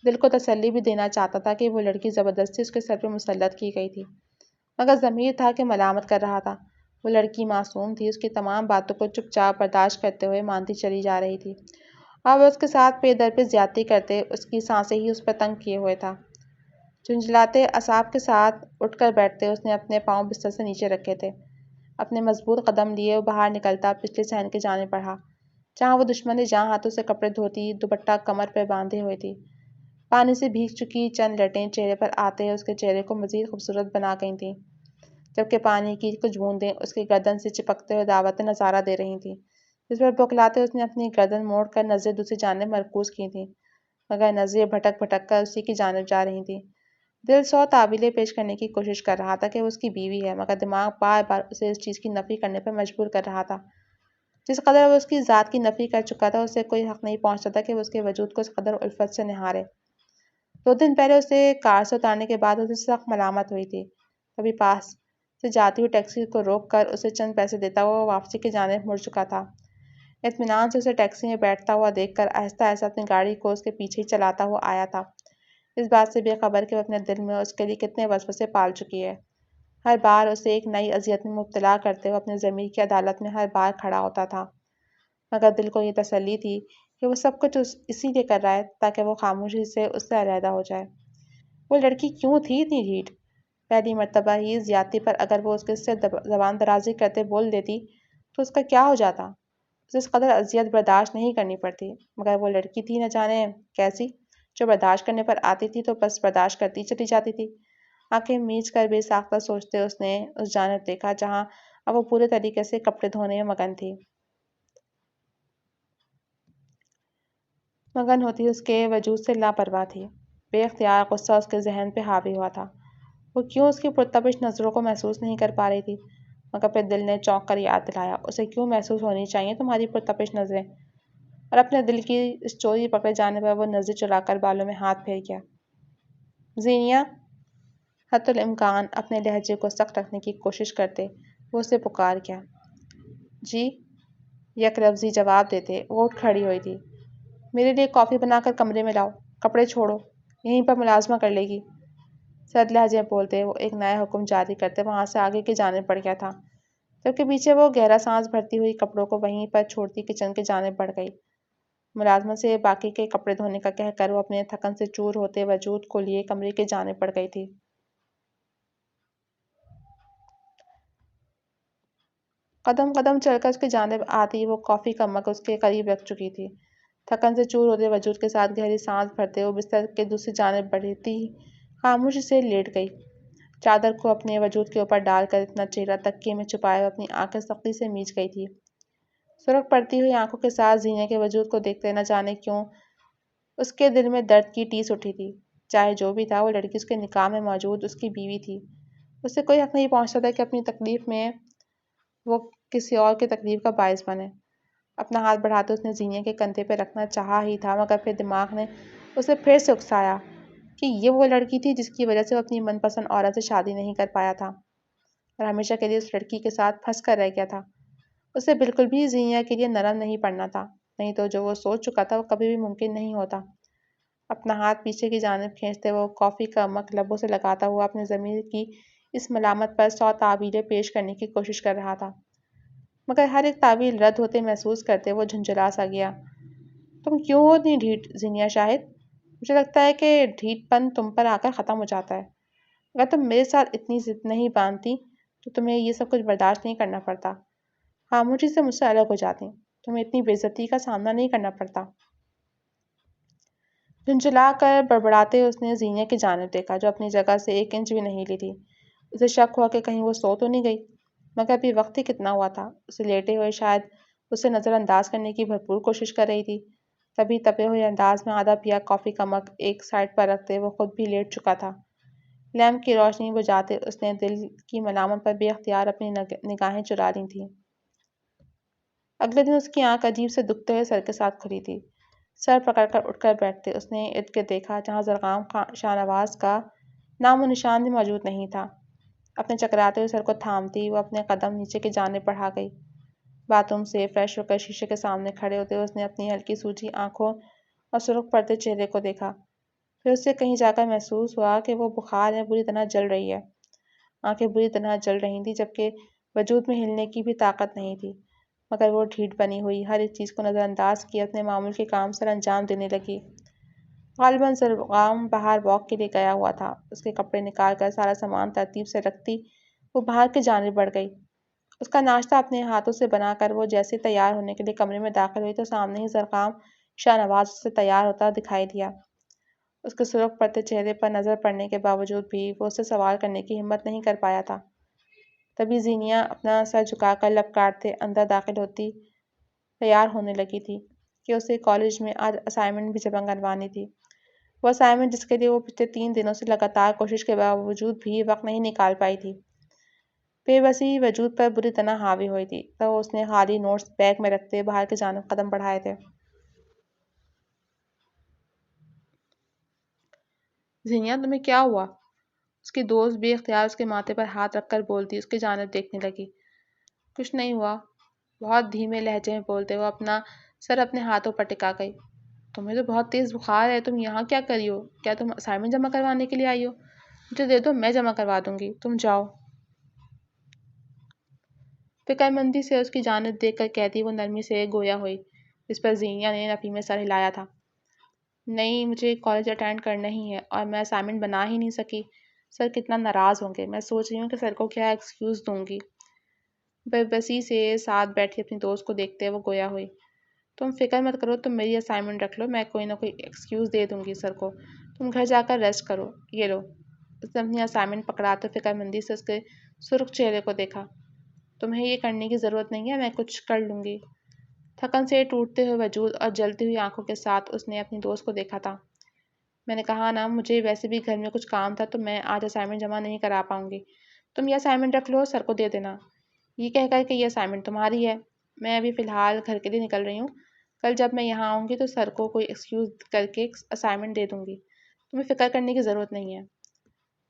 دل کو تسلی بھی دینا چاہتا تھا کہ وہ لڑکی زبردستی اس کے سر پہ مسلط کی گئی تھی، مگر ضمیر تھا کہ ملامت کر رہا تھا۔ وہ لڑکی معصوم تھی، اس کی تمام باتوں کو چپ چاپ برداشت کرتے ہوئے مانتی چلی جا رہی تھی، اب اس کے ساتھ پے در پہ زیادتی کرتے اس کی سانسیں ہی اس پر تنگ کیے ہوئے تھا۔ جھنجھلاتے اعصاب کے ساتھ اٹھ کر بیٹھتے اس نے اپنے پاؤں بستر سے نیچے رکھے تھے۔ اپنے مضبوط قدم لیے وہ باہر نکلتا پچھلے صحن کی جانب بڑھا، جہاں وہ دشمن جہاں ہاتھوں سے کپڑے دھوتی، دوپٹہ کمر پہ باندھے ہوئے تھی۔ پانی سے بھیگ چکی چند لٹیں چہرے پر آتے اس کے چہرے کو مزید خوبصورت بنا گئی تھیں، جبکہ پانی کی کچھ بوندیں اس کی گردن سے چپکتے ہوئے دعوت نظارہ دے رہی تھیں، جس پر بوکھلاتے اس نے اپنی گردن موڑ کر نظریں دوسری جانب مرکوز کی تھیں، مگر نظریں بھٹک بھٹک کر اسی کی جانب جا رہی تھیں۔ دل 100 تعویلیں پیش کرنے کی کوشش کر رہا تھا کہ وہ اس کی بیوی ہے، مگر دماغ بار بار اسے اس چیز کی نفی کرنے پر مجبور کر رہا تھا۔ جس قدر وہ اس کی ذات کی نفی کر چکا تھا، اسے کوئی حق نہیں پہنچتا تھا کہ وہ اس کے وجود کو اس قدر الفت سے نہارے۔ 2 دن پہلے اسے کار سے اتارنے کے بعد اسے سخت ملامت ہوئی تھی، کبھی پاس سے جاتی ہوئی ٹیکسی کو روک کر اسے چند پیسے دیتا ہوا وہ واپسی کی جانب مڑ چکا تھا۔ اطمینان سے اسے ٹیکسی میں بیٹھتا ہوا دیکھ کر آہستہ آہستہ اپنی گاڑی کو اس کے پیچھے ہی چلاتا ہوا آیا تھا، اس بات سے بے خبر کہ وہ اپنے دل میں اس کے لیے کتنے وسوسے پال چکی ہے۔ ہر بار اسے ایک نئی اذیت میں مبتلا کرتے ہوئے اپنے ضمیر کی عدالت میں ہر بار کھڑا ہوتا تھا، مگر دل کو یہ تسلی تھی کہ وہ سب کچھ اسی لیے کر رہا ہے تاکہ وہ خاموشی سے اس سے علیحدہ ہو جائے۔ وہ لڑکی کیوں تھی اتنی ڈھیٹ؟ پہلی مرتبہ ہی زیادتی پر اگر وہ اس کے سے زبان درازی کرتے بول دیتی تو اس کا کیا ہو جاتا؟ اسے اس قدر اذیت برداشت نہیں کرنی پڑتی، مگر وہ لڑکی تھی نہ جانے کیسی، جو برداشت کرنے پر آتی تھی تو بس برداشت کرتی چلی جاتی تھی۔ آنکھیں میچ کر بے ساختہ سوچتے اس نے اس جانب دیکھا جہاں اب وہ پورے طریقے سے کپڑے دھونے میں مگن ہوتی اس کے وجود سے لاپرواہ تھی۔ بے اختیار غصہ اس کے ذہن پہ حاوی ہوا تھا۔ وہ کیوں اس کی پرتپش نظروں کو محسوس نہیں کر پا رہی تھی؟ مگر پھر دل نے چونک کر یاد دلایا، اسے کیوں محسوس ہونی چاہیے تمہاری پرتپش نظریں؟ اور اپنے دل کی اس چوری پکڑے جانے پر وہ نظر چلا کر بالوں میں ہاتھ پھیر گیا۔ زینیا! حتی الامکان اپنے لہجے کو سخت رکھنے کی کوشش کرتے وہ اسے پکار گیا۔ جی! یک لفظی جواب دیتے وہ اٹھ کھڑی ہوئی تھی۔ میرے لیے کافی بنا کر کمرے میں لاؤ، کپڑے چھوڑو، یہیں پر ملازمہ کر لے گی۔ سرد لہجے بولتے وہ ایک نیا حکم جاری کرتے وہاں سے آگے کی جانب بڑھ گیا تھا، جبکہ پیچھے وہ گہرا سانس بھرتی ہوئی کپڑوں کو وہیں پر چھوڑتی کچن کی جانب بڑھ گئی۔ ملازمہ سے باقی کے کپڑے دھونے کا کہہ کر وہ اپنے تھکن سے چور ہوتے وجود کو لیے کمرے کی جانب بڑھ گئی تھی۔ قدم قدم چل کر اس کی جانب آتی وہ کافی کا مگ اس کے قریب رکھ چکی تھی۔ تھکن سے چور ہوتے وجود کے ساتھ گہری سانس بھرتے وہ بستر کے دوسری جانب بڑھتی خاموشی سے لیٹ گئی، چادر کو اپنے وجود کے اوپر ڈال کر اتنا چہرہ تکیے میں چھپائے وہ اپنی آنکھیں سختی سے میچ گئی تھی۔ سرخ پڑتی ہوئی آنکھوں کے ساتھ زینہ کے وجود کو دیکھتے نہ جانے کیوں اس کے دل میں درد کی ٹیس اٹھی تھی۔ چاہے جو بھی تھا وہ لڑکی اس کے نکاح میں موجود اس کی بیوی تھی، اسے کوئی حق نہیں پہنچتا تھا کہ اپنی تکلیف میں وہ کسی اور کی تکلیف کا باعث بنے۔ اپنا ہاتھ بڑھاتے اس نے زینہ کے کندھے پہ رکھنا چاہا ہی تھا، مگر پھر دماغ نے اسے پھر سے اکسایا کہ یہ وہ لڑکی تھی جس کی وجہ سے وہ اپنی من پسند عورت سے شادی نہیں کر پایا تھا اور ہمیشہ کے لیے اس لڑکی کے ساتھ پھنس کر رہ گیا تھا۔ اسے بالکل بھی زینہ کے لیے نرم نہیں پڑنا تھا، نہیں تو جو وہ سوچ چکا تھا وہ کبھی بھی ممکن نہیں ہوتا۔ اپنا ہاتھ پیچھے کی جانب کھینچتے وہ کافی کا مگ لبوں سے لگاتا ہوا اپنے ضمیر کی اس ملامت پر 100 تعویلیں پیش کرنے کی کوشش کر رہا تھا، مگر ہر ایک تعویل رد ہوتے محسوس کرتے وہ جھنجھلا سا گیا۔ تم کیوں ہو اتنی ڈھیٹ زینیا شاہد؟ مجھے لگتا ہے کہ ڈھیٹ پن تم پر آ کر ختم ہو جاتا ہے۔ اگر تم میرے ساتھ اتنی ضد نہیں باندھتی تو تمہیں یہ سب کچھ برداشت نہیں کرنا پڑتا، خاموشی سے مجھ سے الگ ہو جاتی، تمہیں اتنی بے عزتی کا سامنا نہیں کرنا پڑتا۔ جھنجھلا کر بڑبڑاتے اس نے زینہ کی جانب دیکھا جو اپنی جگہ سے 1 انچ بھی نہیں ہلی تھی۔ اسے شک ہوا کہ کہیں وہ سو تو نہیں گئی، مگر ابھی وقت ہی کتنا ہوا تھا، اسے لیٹے ہوئے شاید اسے نظر انداز کرنے کی بھرپور کوشش کر رہی تھی۔ تبھی تپے ہوئے انداز میں آدھا پیا کافی کا مگ ایک سائڈ پر رکھتے وہ خود بھی لیٹ چکا تھا۔ لیمپ کی روشنی بجھاتے اس نے دل کی ملامت پر بے اختیار اپنی نگاہیں چرا لی تھیں۔ اگلے دن اس کی آنکھ عجیب سے دکھتے ہوئے سر کے ساتھ کھلی تھی۔ سر پکڑ کر اٹھ کر بیٹھتے اس نے ارد گرد دیکھا جہاں زرغام شاہ نواز کا نام و نشان بھی موجود نہیں تھا۔ اپنے چکراتے ہوئے سر کو تھامتی وہ اپنے قدم نیچے کی جانب بڑھا گئی۔ باتھ روم سے فریش ہو کر شیشے کے سامنے کھڑے ہوتے اس نے اپنی ہلکی سوجی آنکھوں اور سرخ پڑتے چہرے کو دیکھا، پھر اسے کہیں جا کر محسوس ہوا کہ وہ بخار میں بری طرح جل رہی ہے۔ آنکھیں بری طرح جل رہی تھیں جبکہ وجود میں ہلنے کی بھی طاقت نہیں تھی۔ مگر وہ ڈھیٹ بنی ہوئی ہر ایک چیز کو نظر انداز کیے اپنے معمول کے کام سر انجام دینے لگی۔ غالباً زرغام باہر واک کے لیے گیا ہوا تھا۔ اس کے کپڑے نکال کر سارا سامان ترتیب سے رکھتی وہ باہر کی جانب بڑھ گئی۔ اس کا ناشتہ اپنے ہاتھوں سے بنا کر وہ جیسے تیار ہونے کے لیے کمرے میں داخل ہوئی تو سامنے ہی زرغام شاہ نواز سے تیار ہوتا دکھائی دیا۔ اس کے سرخ پڑتے چہرے پر نظر پڑنے کے باوجود بھی وہ اسے سوال کرنے کی ہمت نہیں کر پایا تھا۔ تبھی زینیا اپنا سر جھکا کر لب کاٹتے اندر داخل ہوتی تیار ہونے لگی تھی کہ اسے کالج میں آج اسائنمنٹ بھی جمع کروانی تھی۔ وہ اسائنمنٹ جس کے لیے وہ پچھلے 3 دنوں سے لگاتار کوشش کے باوجود بھی وقت نہیں نکال پائی تھی، بے بسی وجود پر بری طرح حاوی ہوئی تھی۔ تو اس نے خالی نوٹس بیگ میں رکھتے باہر کی جانب قدم بڑھائے تھے۔ زینیا تمہیں کیا ہوا؟ اس کی دوست بے اختیار اس کے ماتھے پر ہاتھ رکھ کر بولتی اس کی جانب دیکھنے لگی۔ کچھ نہیں ہوا، بہت دھیمے لہجے میں بولتے وہ اپنا سر اپنے ہاتھوں پر ٹکا گئی۔ تمہیں تو بہت تیز بخار ہے، تم یہاں کیا کری ہو؟ کیا تم اسائنمنٹ جمع کروانے کے لیے آئی ہو؟ مجھے دے دو، میں جمع کروا دوں گی، تم جاؤ۔ فکر مندی سے اس کی جانب دیکھ کر کہتی وہ نرمی سے گویا ہوئی، جس پر زینیا نے نفی میں سر ہلایا تھا۔ نہیں، مجھے کالج اٹینڈ کرنا ہی ہے اور میں اسائنمنٹ بنا ہی نہیں سکی۔ سر کتنا ناراض ہوں گے، میں سوچ رہی ہوں کہ سر کو کیا ایکسکیوز دوں گی۔ بے بسی سے ساتھ بیٹھی اپنی دوست کو دیکھتے وہ گویا ہوئی۔ تم فکر مت کرو، تم میری اسائنمنٹ رکھ لو، میں کوئی نہ کوئی ایکسکیوز دے دوں گی سر کو، تم گھر جا کر ریسٹ کرو، یہ لو۔ اس نے اپنی اسائنمنٹ پکڑا تو فکر مندی سے اس کے سرخ چہرے کو دیکھا۔ تمہیں یہ کرنے کی ضرورت نہیں ہے، میں کچھ کر لوں گی۔ تھکن سے ٹوٹتے ہوئے وجود اور جلتی ہوئی آنکھوں کے ساتھ اس نے اپنی دوست کو دیکھا تھا۔ میں نے کہا نا، مجھے ویسے بھی گھر میں کچھ کام تھا تو میں آج اسائنمنٹ جمع نہیں کرا پاؤں گی۔ تم یہ اسائنمنٹ رکھ لو، سر کو دے دینا۔ یہ کہہ کر کہ یہ اسائنمنٹ تمہاری ہے، میں ابھی فی الحال گھر کے لیے نکل رہی ہوں، کل جب میں یہاں آؤں گی تو سر کو کوئی ایکسکیوز کر کے اسائنمنٹ دے دوں گی، تمہیں فکر کرنے کی ضرورت نہیں ہے۔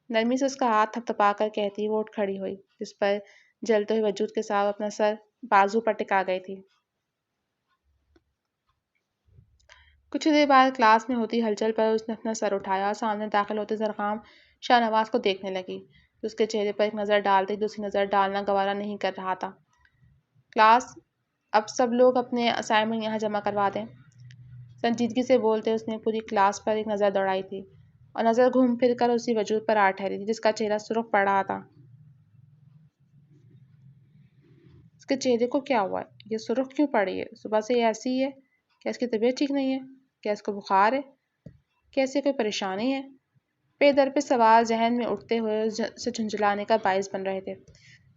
نرمی سے اس کا ہاتھ تھپ تھپا کر کہتی وہ اٹھ کھڑی ہوئی، جس پر جلتے ہوئے وجود کے ساتھ اپنا سر بازو پر ٹکا گئی تھی۔ کچھ دیر بعد کلاس میں ہوتی ہلچل پر اس نے اپنا سر اٹھایا اور سامنے داخل ہوتے زرغام شاہ نواز کو دیکھنے لگی، جو اس کے چہرے پر ایک نظر ڈالتے دوسری نظر ڈالنا گوارا نہیں کر رہا تھا۔ کلاس، اب سب لوگ اپنے اسائنمنٹ یہاں جمع کروا دیں۔ سنجیدگی سے بولتے اس نے پوری کلاس پر ایک نظر دوڑائی تھی اور نظر گھوم پھر کر اسی وجود پر آ ٹھہری تھی جس کا چہرہ سرخ پڑ رہا تھا۔ اس کے چہرے کو کیا ہوا ہے؟ یہ سرخ کیوں پڑی ہے؟ صبح سے یہ ایسی ہی ہے؟ کیا اس کی طبیعت ٹھیک نہیں ہے؟ کیا اس کو بخار ہے؟ کیا اسے کوئی پریشانی ہے؟ پے در پہ سوال ذہن میں اٹھتے ہوئے اسے جھنجھلانے کا باعث بن رہے تھے،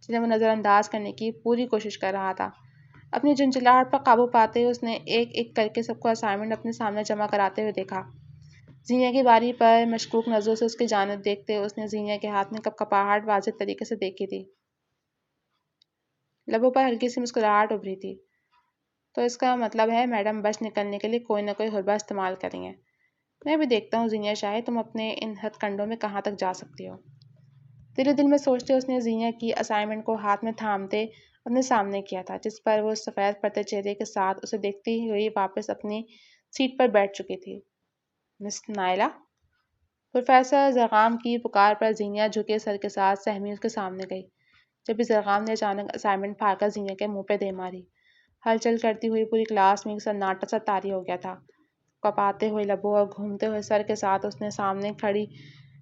جنہیں وہ نظر انداز کرنے کی پوری کوشش کر رہا تھا۔ اپنی جھنجھلاہٹ پر قابو پاتے ہوئے اس نے ایک ایک کر کے سب کو اسائنمنٹ اپنے سامنے جمع کراتے ہوئے دیکھا۔ زینیا کی باری پر مشکوک نظروں سے اس کی جانب دیکھتے اس نے زینیا کے ہاتھ میں کپکپاہٹ واضح طریقے سے دیکھی تھی۔ لبوں پر ہلکی سی مسکراہٹ ابھری تھی۔ تو اس کا مطلب ہے میڈم بچ نکلنے کے لیے کوئی نہ کوئی حربہ استعمال کریں گے۔ میں بھی دیکھتا ہوں زینیا شاہی، تم اپنے ان ہتھ کنڈوں میں کہاں تک جا سکتی ہو۔ دل میں سوچتے اس نے زینیا کی اسائنمنٹ کو ہاتھ میں تھامتے اپنے سامنے کیا تھا، جس پر وہ سفید پڑتے چہرے کے ساتھ اسے دیکھتی ہوئی واپس اپنی سیٹ پر بیٹھ چکی تھی۔ مس نائلہ؟ پروفیسر زرغام کی پکار پر زینیا جھکے سر کے ساتھ سہمی اس کے سامنے گئی، جب بھی زرغام نے اچانک اسائنمنٹ پھاڑ کر زینیا کے منہ پہ دے ماری۔ ہلچل کرتی ہوئی پوری کلاس میں ایک سناٹا سا طاری ہو گیا تھا۔ کپاتے ہوئے لبوں اور گھومتے ہوئے سر کے ساتھ اس نے سامنے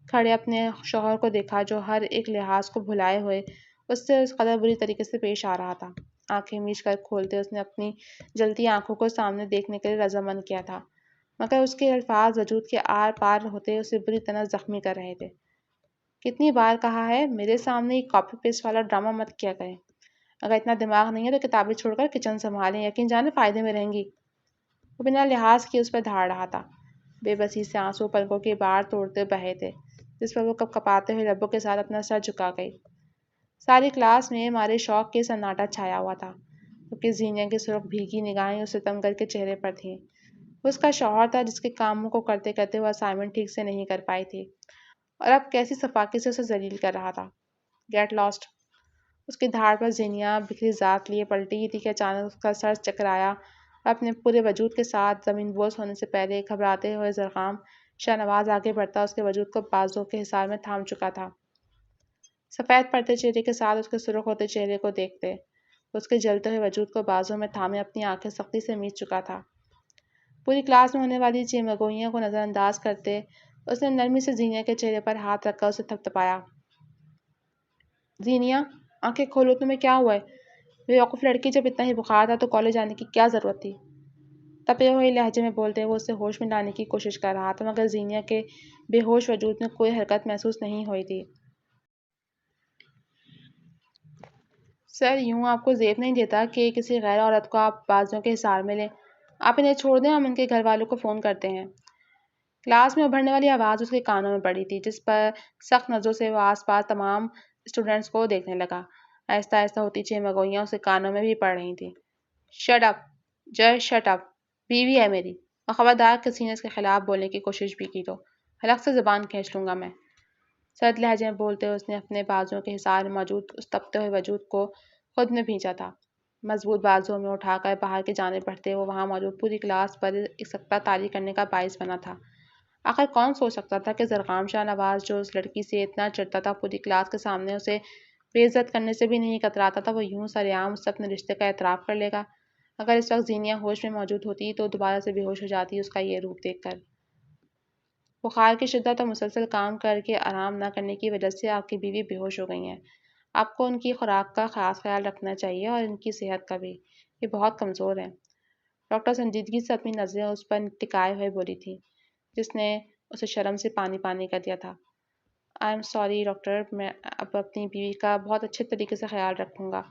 کھڑے اپنے شوہر کو دیکھا، جو ہر ایک لحاظ کو بھلائے ہوئے اس سے اس قدر بری طریقے سے پیش آ رہا تھا۔ آنکھیں میچ کر کھولتے اس نے اپنی جلتی آنکھوں کو سامنے دیکھنے کے لیے رضامند کیا تھا، مگر اس کے الفاظ وجود کے آر پار ہوتے اسے بری طرح زخمی کر رہے تھے۔ کتنی بار کہا ہے، میرے سامنے یہ کاپی پیسٹ والا ڈرامہ مت کیا کریں۔ اگر اتنا دماغ نہیں ہے تو کتابیں چھوڑ کر کچن سنبھالیں، یقین جانے فائدے میں رہیں گی۔ وہ بنا لحاظ کیے اس پر دھاڑ رہا تھا۔ بے بسی سے آنسو پلکوں کی باڑ توڑتے بہے تھے، جس پر وہ کپکپاتے ہوئے لبوں کے ساتھ اپنا سر جھکا گئی۔ ساری کلاس میں مارے شوق کے سناٹا چھایا ہوا تھا، کیونکہ زینیا کی سرخ بھیگی نگاہیں اس ستمگر کے چہرے پر تھیں۔ وہ اس کا شوہر تھا جس کے کاموں کو کرتے کرتے وہ اسائنمنٹ ٹھیک سے نہیں کر پائی تھی، اور اب کیسی صفاقی سے اسے ذلیل کر رہا تھا۔ Get last! اس کی دھاڑ پر زینیا بکھری ذات لیے پلٹی ہی تھی کہ اچانک اس کا سر چکرایا اور اپنے پورے وجود کے ساتھ زمین بوس ہونے سے پہلے گھبراتے ہوئے زرغام شاہ نواز آگے بڑھتا اس کے وجود کو بازو کے حصار میں تھام چکا تھا۔ سفید پڑتے چہرے کے ساتھ اس کے سرخ ہوتے چہرے کو دیکھتے اس کے جلتے ہوئے وجود کو بازوں میں تھامے اپنی آنکھیں سختی سے میچ چکا تھا۔ پوری کلاس میں ہونے والی چیمگوئیوں کو نظر انداز کرتے اس نے نرمی سے زینیا کے چہرے پر ہاتھ رکھ کر اسے تھپتھپایا۔ زینیا، آنکھیں کھولو، تمہیں کیا ہوا ہے؟ بیوقوف لڑکی، جب اتنا ہی بخار تھا تو کالج آنے کی کیا ضرورت تھی؟ تپے ہوئے لہجے میں بولتے وہ اسے ہوش میں لانے کی کوشش کر رہا تھا، مگر زینیا کے بے ہوش وجود میں کوئی حرکت محسوس نہیں ہوئی تھی۔ سر، یوں آپ کو زیب نہیں دیتا کہ کسی غیر عورت کو آپ بازوں کے حصار میں لیں؟ آپ انہیں چھوڑ دیں، ہم ان کے گھر والوں کو فون کرتے ہیں۔ کلاس میں ابھرنے والی آواز اس کے کانوں میں پڑی تھی، جس پر سخت نظروں سے وہ آس پاس تمام اسٹوڈنٹس کو دیکھنے لگا۔ آہستہ آہستہ ہوتی چیمگوئیاں اس کے کانوں میں بھی پڑ رہی تھیں۔ Shut up! Just shut up! بیوی ہے میری، اور خبردار کسی نے اس کے خلاف بولنے کی کوشش بھی کی تو حلق سے زبان کھینچ لوں گا میں۔ سرد لہجے میں بولتے اس نے اپنے بازوؤں کے حصار میں موجود اس تپتے ہوئے وجود کو خود میں بھینچا تھا۔ مضبوط بازوؤں میں اٹھا کر باہر کی جانب بڑھتے وہ وہاں موجود پوری کلاس پر ایک سکتہ طاری کرنے کا باعث بنا تھا۔ آخر کون سوچ سکتا تھا کہ زرغام شاہ نواز، جو اس لڑکی سے اتنا چڑھتا تھا، پوری کلاس کے سامنے اسے بے عزت کرنے سے بھی نہیں کتراتا تھا، وہ یوں سرعام اس سے اپنے رشتے کا اعتراف کر لے گا۔ اگر اس وقت زینیا ہوش میں موجود ہوتی تو دوبارہ سے بے ہوش ہو جاتی اس کا یہ روپ دیکھ کر۔ بخار کی شدت اور مسلسل کام کر کے آرام نہ کرنے کی وجہ سے آپ کی بیوی بے ہوش ہو گئی ہیں۔ آپ کو ان کی خوراک کا خاص خیال رکھنا چاہیے اور ان کی صحت کا بھی، یہ بہت کمزور ہیں۔ ڈاکٹر سنجیدگی سے اپنی نظریں اس پر ٹکائے ہوئے بولی تھی، جس نے اسے شرم سے پانی پانی کر دیا تھا۔ آئی ایم سوری ڈاکٹر، میں اب اپنی بیوی کا بہت اچھے طریقے سے خیال رکھوں گا۔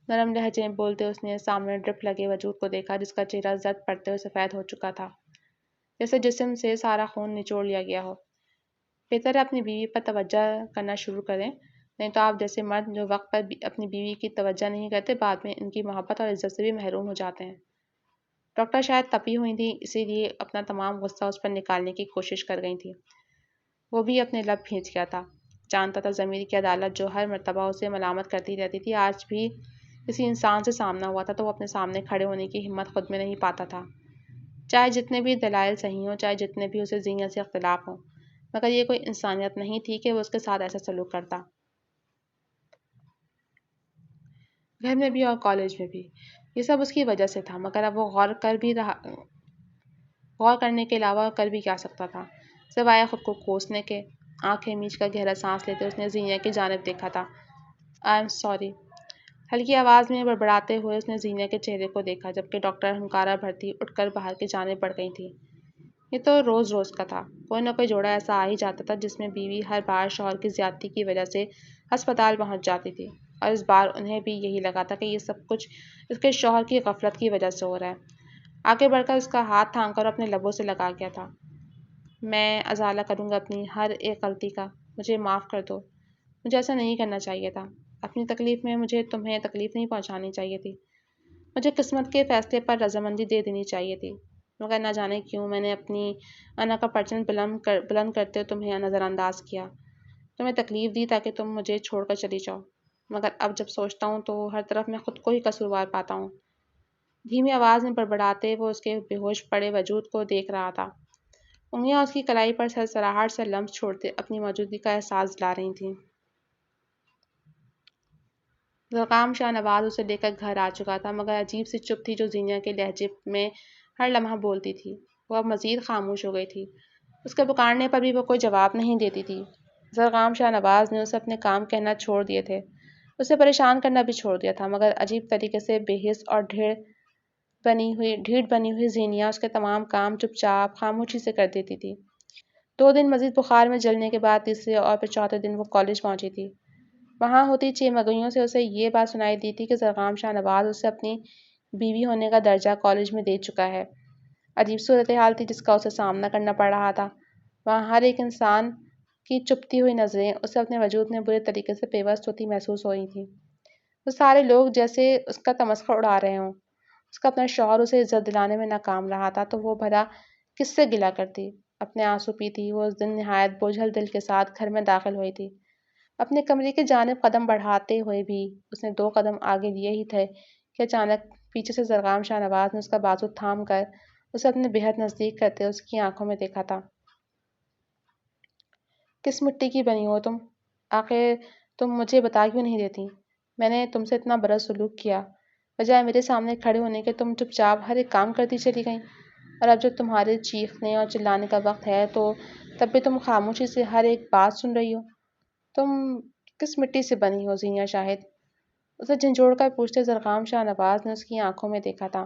نرم لہجے میں بولتے اس نے سامنے ڈرپ لگے وجود کو دیکھا، جس کا چہرہ زرد پڑتے ہوئے سفید ہو چکا تھا، جیسے جسم سے سارا خون نچوڑ لیا گیا ہو۔ بہتر ہے اپنی بیوی پر توجہ کرنا شروع کریں، نہیں تو آپ جیسے مرد جو وقت پر اپنی بیوی کی توجہ نہیں کرتے، بعد میں ان کی محبت اور عزت سے بھی محروم ہو جاتے ہیں۔ ڈاکٹر شاید تپی ہوئی تھیں، اسی لیے اپنا تمام غصہ اس پر نکالنے کی کوشش کر گئی تھی۔ وہ بھی اپنے لب بھینچ گیا تھا۔ جانتا تھا ضمیر کی عدالت جو ہر مرتبہ اسے ملامت کرتی رہتی تھی، آج بھی کسی انسان سے سامنا ہوا تھا تو وہ اپنے سامنے کھڑے ہونے کی ہمت خود میں نہیں پاتا تھا۔ چاہے جتنے بھی دلائل صحیح ہوں، چاہے جتنے بھی اسے زینیا سے اختلاف ہوں، مگر یہ کوئی انسانیت نہیں تھی کہ وہ اس کے ساتھ ایسا سلوک کرتا، گھر میں بھی اور کالج میں بھی۔ یہ سب اس کی وجہ سے تھا، مگر اب وہ غور کرنے کے علاوہ کر بھی کیا سکتا تھا، سوائے خود کو کوسنے کے۔ آنکھیں میچ کر گہرا سانس لیتے اس نے زینیا کی جانب دیکھا تھا۔ آئی ایم سوری، ہلکی آواز میں بڑبڑاتے ہوئے اس نے زینیا کے چہرے کو دیکھا، جبکہ ڈاکٹر ہنکارا بھرتی اٹھ کر باہر کی جانب بڑھ گئی تھی۔ یہ تو روز روز کا تھا، کوئی نہ کوئی جوڑا ایسا آ ہی جاتا تھا جس میں بیوی ہر بار شوہر کی زیادتی کی وجہ سے ہسپتال پہنچ جاتی تھی، اور اس بار انہیں بھی یہی لگا تھا کہ یہ سب کچھ اس کے شوہر کی غفلت کی وجہ سے ہو رہا ہے۔ آگے بڑھ کر اس کا ہاتھ تھام کر اپنے لبوں سے لگا گیا تھا۔ میں ازالہ کروں گا اپنی ہر ایک غلطی کا، مجھے معاف کر دو، مجھے ایسا نہیں کرنا چاہیے تھا، اپنی تکلیف میں مجھے تمہیں تکلیف نہیں پہنچانی چاہیے تھی، مجھے قسمت کے فیصلے پر رضامندی دے دینی چاہیے تھی، مگر نہ جانے کیوں میں نے اپنی انا کا پرچم بلند کرتے تمہیں نظر انداز کیا، تمہیں تکلیف دی تاکہ تم مجھے چھوڑ کر چلی جاؤ، مگر اب جب سوچتا ہوں تو ہر طرف میں خود کو ہی قصوروار پاتا ہوں۔ دھیمی آواز میں بڑبڑاتے وہ اس کے بے ہوش پڑے وجود کو دیکھ رہا تھا۔ انگلیاں اس کی کلائی پر سرسراہٹ سے لمس چھوڑتے اپنی موجودگی کا احساس دلا رہی تھیں۔ زرغام شاہ نواز اسے لے کر گھر آ چکا تھا، مگر عجیب سی چپ تھی جو زینیا کے لہجے میں ہر لمحہ بولتی تھی، وہ اب مزید خاموش ہو گئی تھی۔ اس کے پکارنے پر بھی وہ کوئی جواب نہیں دیتی تھی۔ زرغام شاہ نواز نے اسے اپنے کام کہنا چھوڑ دیے تھے، اسے پریشان کرنا بھی چھوڑ دیا تھا، مگر عجیب طریقے سے بے حس اور ڈھیٹ بنی ہوئی زینیا اس کے تمام کام چپ چاپ خاموشی سے کر دیتی تھی۔ 2 دن مزید بخار میں جلنے کے بعد تیسرے اور پھر چوتھے دن وہ کالج پہنچی تھی۔ وہاں ہوتی چیمگئیوں سے اسے یہ بات سنائی دی تھی کہ زرغام شاہ نواز اسے اپنی بیوی ہونے کا درجہ کالج میں دے چکا ہے۔ عجیب صورتحال تھی جس کا اسے سامنا کرنا پڑ رہا تھا۔ وہاں ہر ایک انسان کی چپتی ہوئی نظریں اسے اپنے وجود میں برے طریقے سے پیوست ہوتی محسوس ہو رہی تھیں۔ وہ سارے لوگ جیسے اس کا تمسخر اڑا رہے ہوں۔ اس کا اپنا شوہر اسے عزت دلانے میں ناکام رہا تھا تو وہ بھلا کس سے گلہ کرتی، اپنے آنسو پیتی۔ وہ اس دن نہایت بوجھل دل کے ساتھ گھر میں داخل ہوئی تھی۔ اپنے کمرے کی جانب قدم بڑھاتے ہوئے بھی اس نے 2 قدم آگے لیے ہی تھے کہ اچانک پیچھے سے زرغام شاہ نواز نے اس کا بازو تھام کر اسے اپنے بےحد نزدیک کرتے اس کی آنکھوں میں دیکھا تھا۔ کس مٹی کی بنی ہو تم؟ آخر تم مجھے بتا کیوں نہیں دیتی؟ میں نے تم سے اتنا برا سلوک کیا، بجائے میرے سامنے کھڑے ہونے کے تم چپ چاپ ہر ایک کام کرتی چلی گئیں، اور اب جب تمہارے چیخنے اور چلانے کا وقت ہے تو تب بھی تم خاموشی سے ہر ایک بات سن رہی ہو۔ تم کس مٹی سے بنی ہو زینیا شاہد؟ اسے جھنجھوڑ کر پوچھتے زرخام شاہ نواز نے اس کی آنکھوں میں دیکھا تھا۔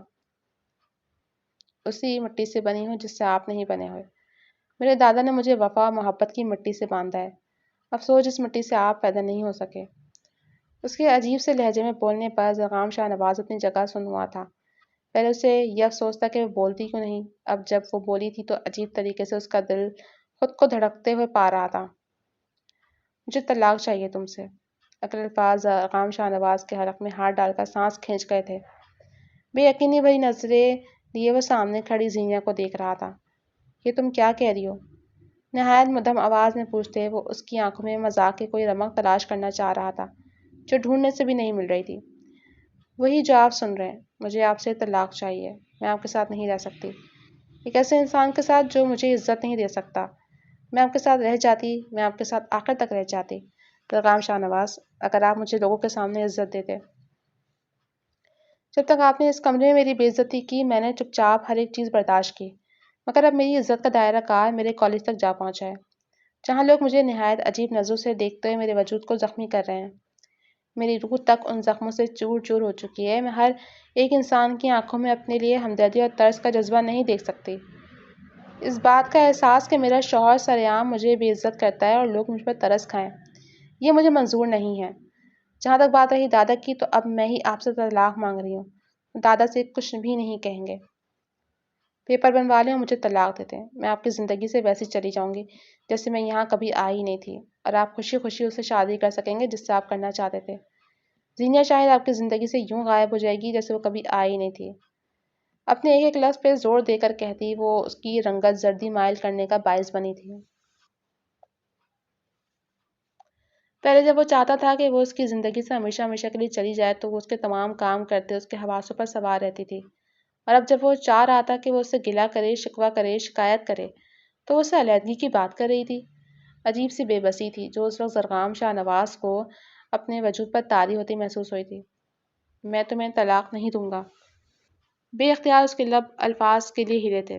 اسی مٹی سے بنی ہوں جس سے آپ نہیں بنے ہوئے۔ میرے دادا نے مجھے وفا اور محبت کی مٹی سے باندھا ہے، افسوس جس مٹی سے آپ پیدا نہیں ہو سکے۔ اس کے عجیب سے لہجے میں بولنے پر زرخام شاہ نواز اپنی جگہ سن ہوا تھا۔ پہلے اسے یہ افسوس تھا کہ وہ بولتی کیوں نہیں، اب جب وہ بولی تھی تو عجیب طریقے سے اس کا دل خود کو دھڑکتے ہوئے پا رہا تھا۔ مجھے طلاق چاہیے تم سے۔ اگلے الفاظ زرخام شاہ نواز کے حلق میں ہاتھ ڈال کر سانس کھینچ گئے تھے۔ بے یقینی بھری نظریں لیے وہ سامنے کھڑی زینیا کو دیکھ رہا تھا۔ یہ تم کیا کہہ رہی ہو؟ نہایت مدھم آواز میں پوچھتے وہ اس کی آنکھوں میں مذاق کی کوئی رمق تلاش کرنا چاہ رہا تھا جو ڈھونڈنے سے بھی نہیں مل رہی تھی۔ وہی جو آپ سن رہے ہیں، مجھے آپ سے طلاق چاہیے، میں آپ کے ساتھ نہیں رہ سکتی، ایک ایسے انسان کے ساتھ جو مجھے عزت نہیں دے سکتا۔ میں آپ کے ساتھ رہ جاتی، میں آپ کے ساتھ آخر تک رہ جاتی زرخام شاہ نواز، اگر آپ مجھے لوگوں کے سامنے عزت دیتے۔ جب تک آپ نے اس کمرے میں میری بے عزتی کی میں نے چپ چاپ ہر ایک چیز برداشت کی، مگر اب میری عزت کا دائرہ کار میرے کالج تک جا پہنچا ہے، جہاں لوگ مجھے نہایت عجیب نظروں سے دیکھتے ہوئے میرے وجود کو زخمی کر رہے ہیں۔ میری روح تک ان زخموں سے چور چور ہو چکی ہے، میں ہر ایک انسان کی آنکھوں میں اپنے لیے ہمدردی اور ترس کا جذبہ نہیں دیکھ سکتی۔ اس بات کا احساس کہ میرا شوہر سرعام مجھے بے عزت کرتا ہے اور لوگ مجھ پر ترس کھائیں، یہ مجھے منظور نہیں ہے۔ جہاں تک بات رہی دادا کی تو اب میں ہی آپ سے طلاق مانگ رہی ہوں، دادا سے کچھ بھی نہیں کہیں گے۔ پیپر بنوا لیں اور مجھے طلاق دے دیں، میں آپ کی زندگی سے ویسی چلی جاؤں گی جیسے میں یہاں کبھی آئی نہیں تھی، اور آپ خوشی خوشی اسے شادی کر سکیں گے جس سے آپ کرنا چاہتے تھے۔ زینیا شاہد آپ کی زندگی سے یوں غائب ہو جائے گی جیسے وہ کبھی آئی نہیں تھی۔ اپنے ایک ایک لفظ پہ زور دے کر کہتی وہ اس کی رنگت زردی مائل کرنے کا باعث بنی تھی۔ پہلے جب وہ چاہتا تھا کہ وہ اس کی زندگی سے ہمیشہ ہمیشہ کے لیے چلی جائے تو وہ اس کے تمام کام کرتے اس کے حواسوں پر سوار رہتی تھی، اور اب جب وہ چاہ رہا تھا کہ وہ اس سے گلہ کرے، شکوہ کرے، شکایت کرے تو وہ اسے علیحدگی کی بات کر رہی تھی۔ عجیب سی بے بسی تھی جو اس وقت زرخام شاہ نواز کو اپنے وجود پر طاری ہوتی محسوس ہوئی تھی۔ میں تمہیں طلاق نہیں دوں گا۔ بے اختیار اس کے لب الفاظ کے لیے ہلے تھے۔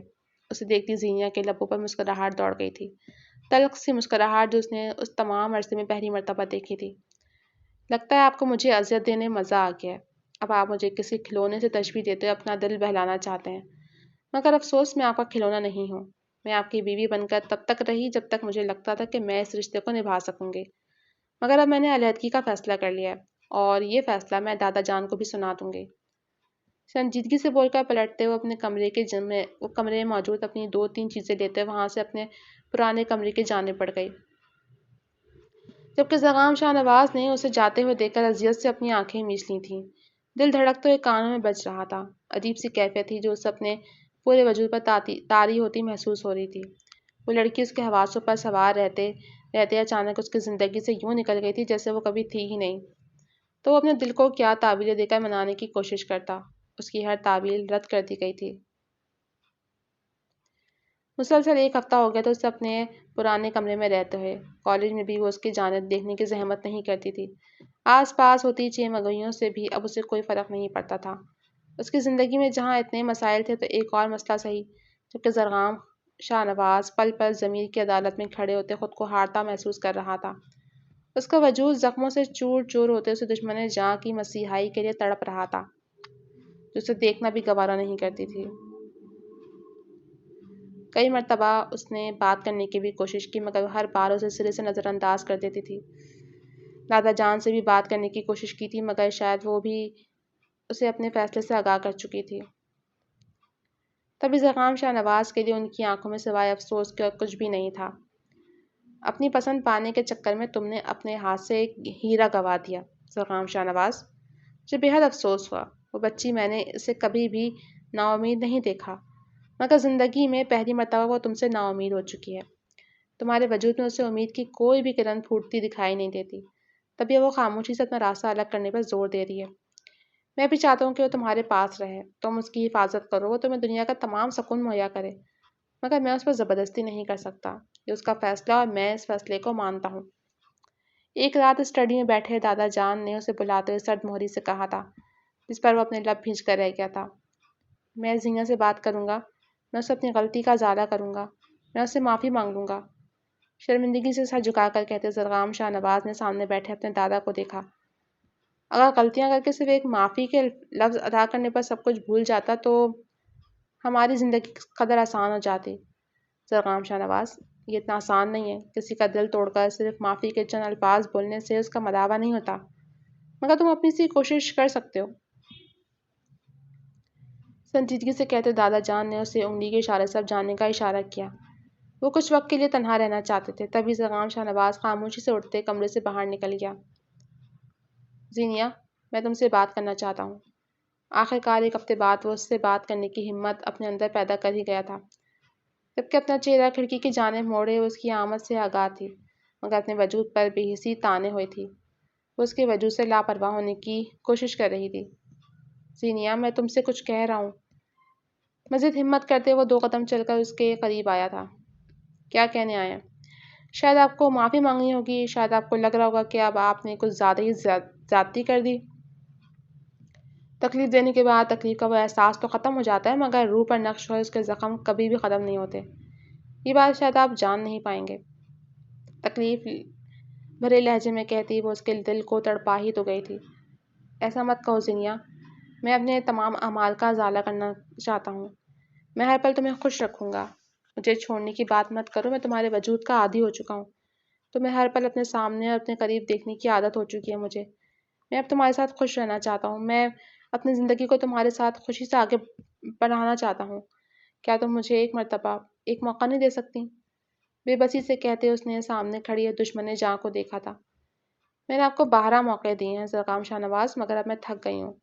اسے دیکھتی زینیا کے لبوں پر مسکراہٹ دوڑ گئی تھی، تلخ سی مسکراہٹ جو اس نے اس تمام عرصے میں پہلی مرتبہ دیکھی تھی۔ لگتا ہے آپ کو مجھے اذیت دینے میں مزہ آ گیا ہے، اب آپ مجھے کسی کھلونے سے تشبیہ دیتے ہوئے اپنا دل بہلانا چاہتے ہیں، مگر افسوس میں آپ کا کھلونا نہیں ہوں۔ میں آپ کی بیوی بن کر تب تک رہی جب تک مجھے لگتا تھا کہ میں اس رشتے کو نبھا سکوں گی، مگر اب میں نے علیحدگی کا فیصلہ کر لیا ہے، اور یہ فیصلہ میں دادا جان کو بھی سنا دوں گی۔ سنجیدگی سے بول کر پلٹتے ہوئے اپنے کمرے میں موجود اپنی دو تین چیزیں لیتے وہاں سے اپنے پرانے کمرے کی جانب بڑھ گئی، جبکہ زرخام شاہ نواز نے اسے جاتے ہوئے دیکھ کر اذیت سے اپنی آنکھیں میچ لی تھیں۔ دل دھڑکتے ہوئے کانوں میں بج رہا تھا، عجیب سی کیفیت تھی جو اسے اپنے پورے وجود پر طاری ہوتی محسوس ہو رہی تھی۔ وہ لڑکی اس کے حواسوں پر سوار رہتے رہتے اچانک اس کی زندگی سے یوں نکل گئی تھی جیسے وہ کبھی تھی ہی نہیں۔ تو وہ اپنے دل کو کیا تعبیریں دے کر منانے کی کوشش کرتا، اس کی ہر تعبیر رد کر دی گئی تھی۔ مسلسل ایک ہفتہ ہو گیا تھا اسے اپنے پرانے کمرے میں رہتے ہوئے، کالج میں بھی وہ اس کی جانب دیکھنے کی زحمت نہیں کرتی تھی۔ آس پاس ہوتی چہمگئیوں سے بھی اب اسے کوئی فرق نہیں پڑتا تھا۔ اس کی زندگی میں جہاں اتنے مسائل تھے تو ایک اور مسئلہ سہی، جبکہ زرخام شاہ نواز پل پل ضمیر کی عدالت میں کھڑے ہوتے خود کو ہارتا محسوس کر رہا تھا۔ اس کا وجود زخموں سے چور چور ہوتے اسے دشمن جاں کی مسیحائی کے لیے تڑپ رہا تھا، جو اسے دیکھنا بھی گوارا نہیں کرتی تھی۔ کئی مرتبہ اس نے بات کرنے کی بھی کوشش کی مگر وہ ہر بار اسے سرے سے نظر انداز کر دیتی تھی۔ دادا جان سے بھی بات کرنے کی کوشش کی تھی مگر شاید وہ بھی اسے اپنے فیصلے سے آگاہ کر چکی تھی۔ تبھی زرخام شاہ نواز کے لیے ان کی آنکھوں میں سوائے افسوس کے اور کچھ بھی نہیں تھا۔ اپنی پسند پانے کے چکر میں تم نے اپنے ہاتھ سے ایک ہیرا گنوا دیا زرخام شاہ نواز، مجھے بے حد افسوس ہوا۔ وہ بچی میں نے اسے کبھی بھی نا امید نہیں دیکھا، مگر زندگی میں پہلی مرتبہ وہ تم سے نا امید ہو چکی ہے۔ تمہارے وجود میں اسے امید کی کوئی بھی کرن پھوٹتی دکھائی نہیں دیتی، تبھی وہ خاموشی سے اپنا راستہ الگ کرنے پر زور دے رہی ہے۔ میں بھی چاہتا ہوں کہ وہ تمہارے پاس رہے، تم اس کی حفاظت کرو، وہ تمہیں دنیا کا تمام سکون مہیا کرے، مگر میں اس پر زبردستی نہیں کر سکتا، یہ اس کا فیصلہ اور میں اس فیصلے کو مانتا ہوں۔ ایک رات اسٹڈی میں بیٹھے دادا جان نے اسے بلاتے ہوئے سرد مہری سے کہا تھا، جس پر وہ اپنے لب بھینچ کر رہ گیا تھا۔ میں زینہ سے بات کروں گا، میں اسے اپنی غلطی کا ازالہ کروں گا، میں اس سے معافی مانگ لوں گا۔ شرمندگی سے سر جھکا کر کہتے زرغام شاہ نواز نے سامنے بیٹھے اپنے دادا کو دیکھا۔ اگر غلطیاں کر کے صرف ایک معافی کے لفظ ادا کرنے پر سب کچھ بھول جاتا تو ہماری زندگی قدر آسان ہو جاتی۔ زرغام شاہ نواز، یہ اتنا آسان نہیں ہے۔ کسی کا دل توڑ کر صرف معافی کے چند الفاظ بولنے سے اس کا مداوع نہیں ہوتا، مگر تم اپنی سی کوشش کر سکتے ہو۔ سنجیدگی سے کہتے دادا جان نے اسے انگلی کے اشارے سے اب جانے کا اشارہ کیا۔ وہ کچھ وقت کے لیے تنہا رہنا چاہتے تھے، تبھی زرغام شاہ نواز خاموشی سے اٹھتے کمرے سے باہر نکل گیا۔ زینیہ، میں تم سے بات کرنا چاہتا ہوں۔ آخر کار ایک ہفتے بعد وہ اس سے بات کرنے کی ہمت اپنے اندر پیدا کر ہی گیا تھا۔ جبکہ اپنا چہرہ کھڑکی کی جانب موڑے اس کی آمد سے آگاہ تھی، مگر اپنے وجود پر بے حسی تانے ہوئے تھی۔ وہ اس کے وجود سے لاپرواہ ہونے کی کوشش کر رہی تھی۔ زینیہ، میں تم سے کچھ کہہ رہا ہوں۔ مزید ہمت کرتے وہ 2 قدم چل کر اس کے قریب آیا تھا۔ کیا کہنے آئے ہیں؟ شاید آپ کو معافی مانگنی ہوگی، شاید آپ کو لگ رہا ہوگا کہ اب آپ نے کچھ زیادہ ہی زیادتی کر دی۔ تکلیف دینے کے بعد تکلیف کا وہ احساس تو ختم ہو جاتا ہے، مگر روح پر نقش ہوئے اس کے زخم کبھی بھی ختم نہیں ہوتے۔ یہ بات شاید آپ جان نہیں پائیں گے۔ تکلیف بھرے لہجے میں کہتی وہ اس کے دل کو تڑپا ہی تو گئی تھی۔ ایسا مت کہو زینیہ، میں اپنے تمام اعمال کا ازالہ کرنا چاہتا ہوں۔ میں ہر پل تمہیں خوش رکھوں گا۔ مجھے چھوڑنے کی بات مت کرو، میں تمہارے وجود کا عادی ہو چکا ہوں۔ تمہیں ہر پل اپنے سامنے اور اپنے قریب دیکھنے کی عادت ہو چکی ہے مجھے۔ میں اب تمہارے ساتھ خوش رہنا چاہتا ہوں۔ میں اپنی زندگی کو تمہارے ساتھ خوشی سے آگے بڑھانا چاہتا ہوں۔ کیا تم مجھے ایک مرتبہ، ایک موقع نہیں دے سکتی؟ بے بسی سے کہتے اس نے سامنے کھڑی دشمن جاں کو دیکھا تھا۔ میں نے آپ کو 12 موقع دیے ہیں زرغام شاہ نواز، مگر اب میں تھک گئی ہوں۔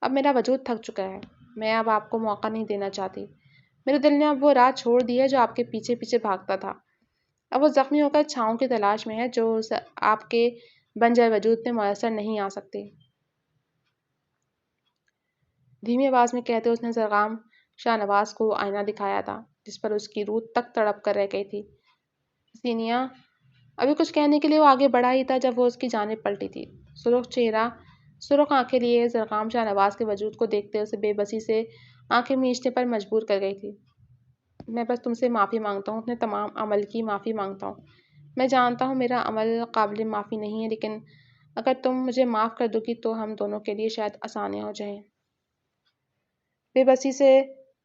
اب میرا وجود تھک چکا ہے۔ میں اب آپ کو موقع نہیں دینا چاہتی۔ میرے دل نے اب وہ راہ چھوڑ دی ہے جو آپ کے پیچھے پیچھے بھاگتا تھا۔ اب وہ زخمی ہو کر چھاؤں کی تلاش میں ہے جو آپ کے بنجر وجود میں میسر نہیں آ سکتی۔ دھیمی آواز میں کہتے اس نے زرغام شاہ نواز کو آئینہ دکھایا تھا، جس پر اس کی روح تک تڑپ کر رہ گئی تھی۔ زینیہ، ابھی کچھ کہنے کے لیے وہ آگے بڑھا ہی تھا جب وہ اس کی جانب پلٹی تھی۔ سرخ چہرہ، سرخ آنکھیں لیے زرغام شاہ نواز کے وجود کو دیکھتے اسے بے بسی سے آنکھیں میچنے پر مجبور کر گئی تھی۔ میں بس تم سے معافی مانگتا ہوں، اپنے تمام عمل کی معافی مانگتا ہوں۔ میں جانتا ہوں میرا عمل قابل معافی نہیں ہے، لیکن اگر تم مجھے معاف کر دو گی تو ہم دونوں کے لیے شاید آسانیاں ہو جائیں۔ بے بسی سے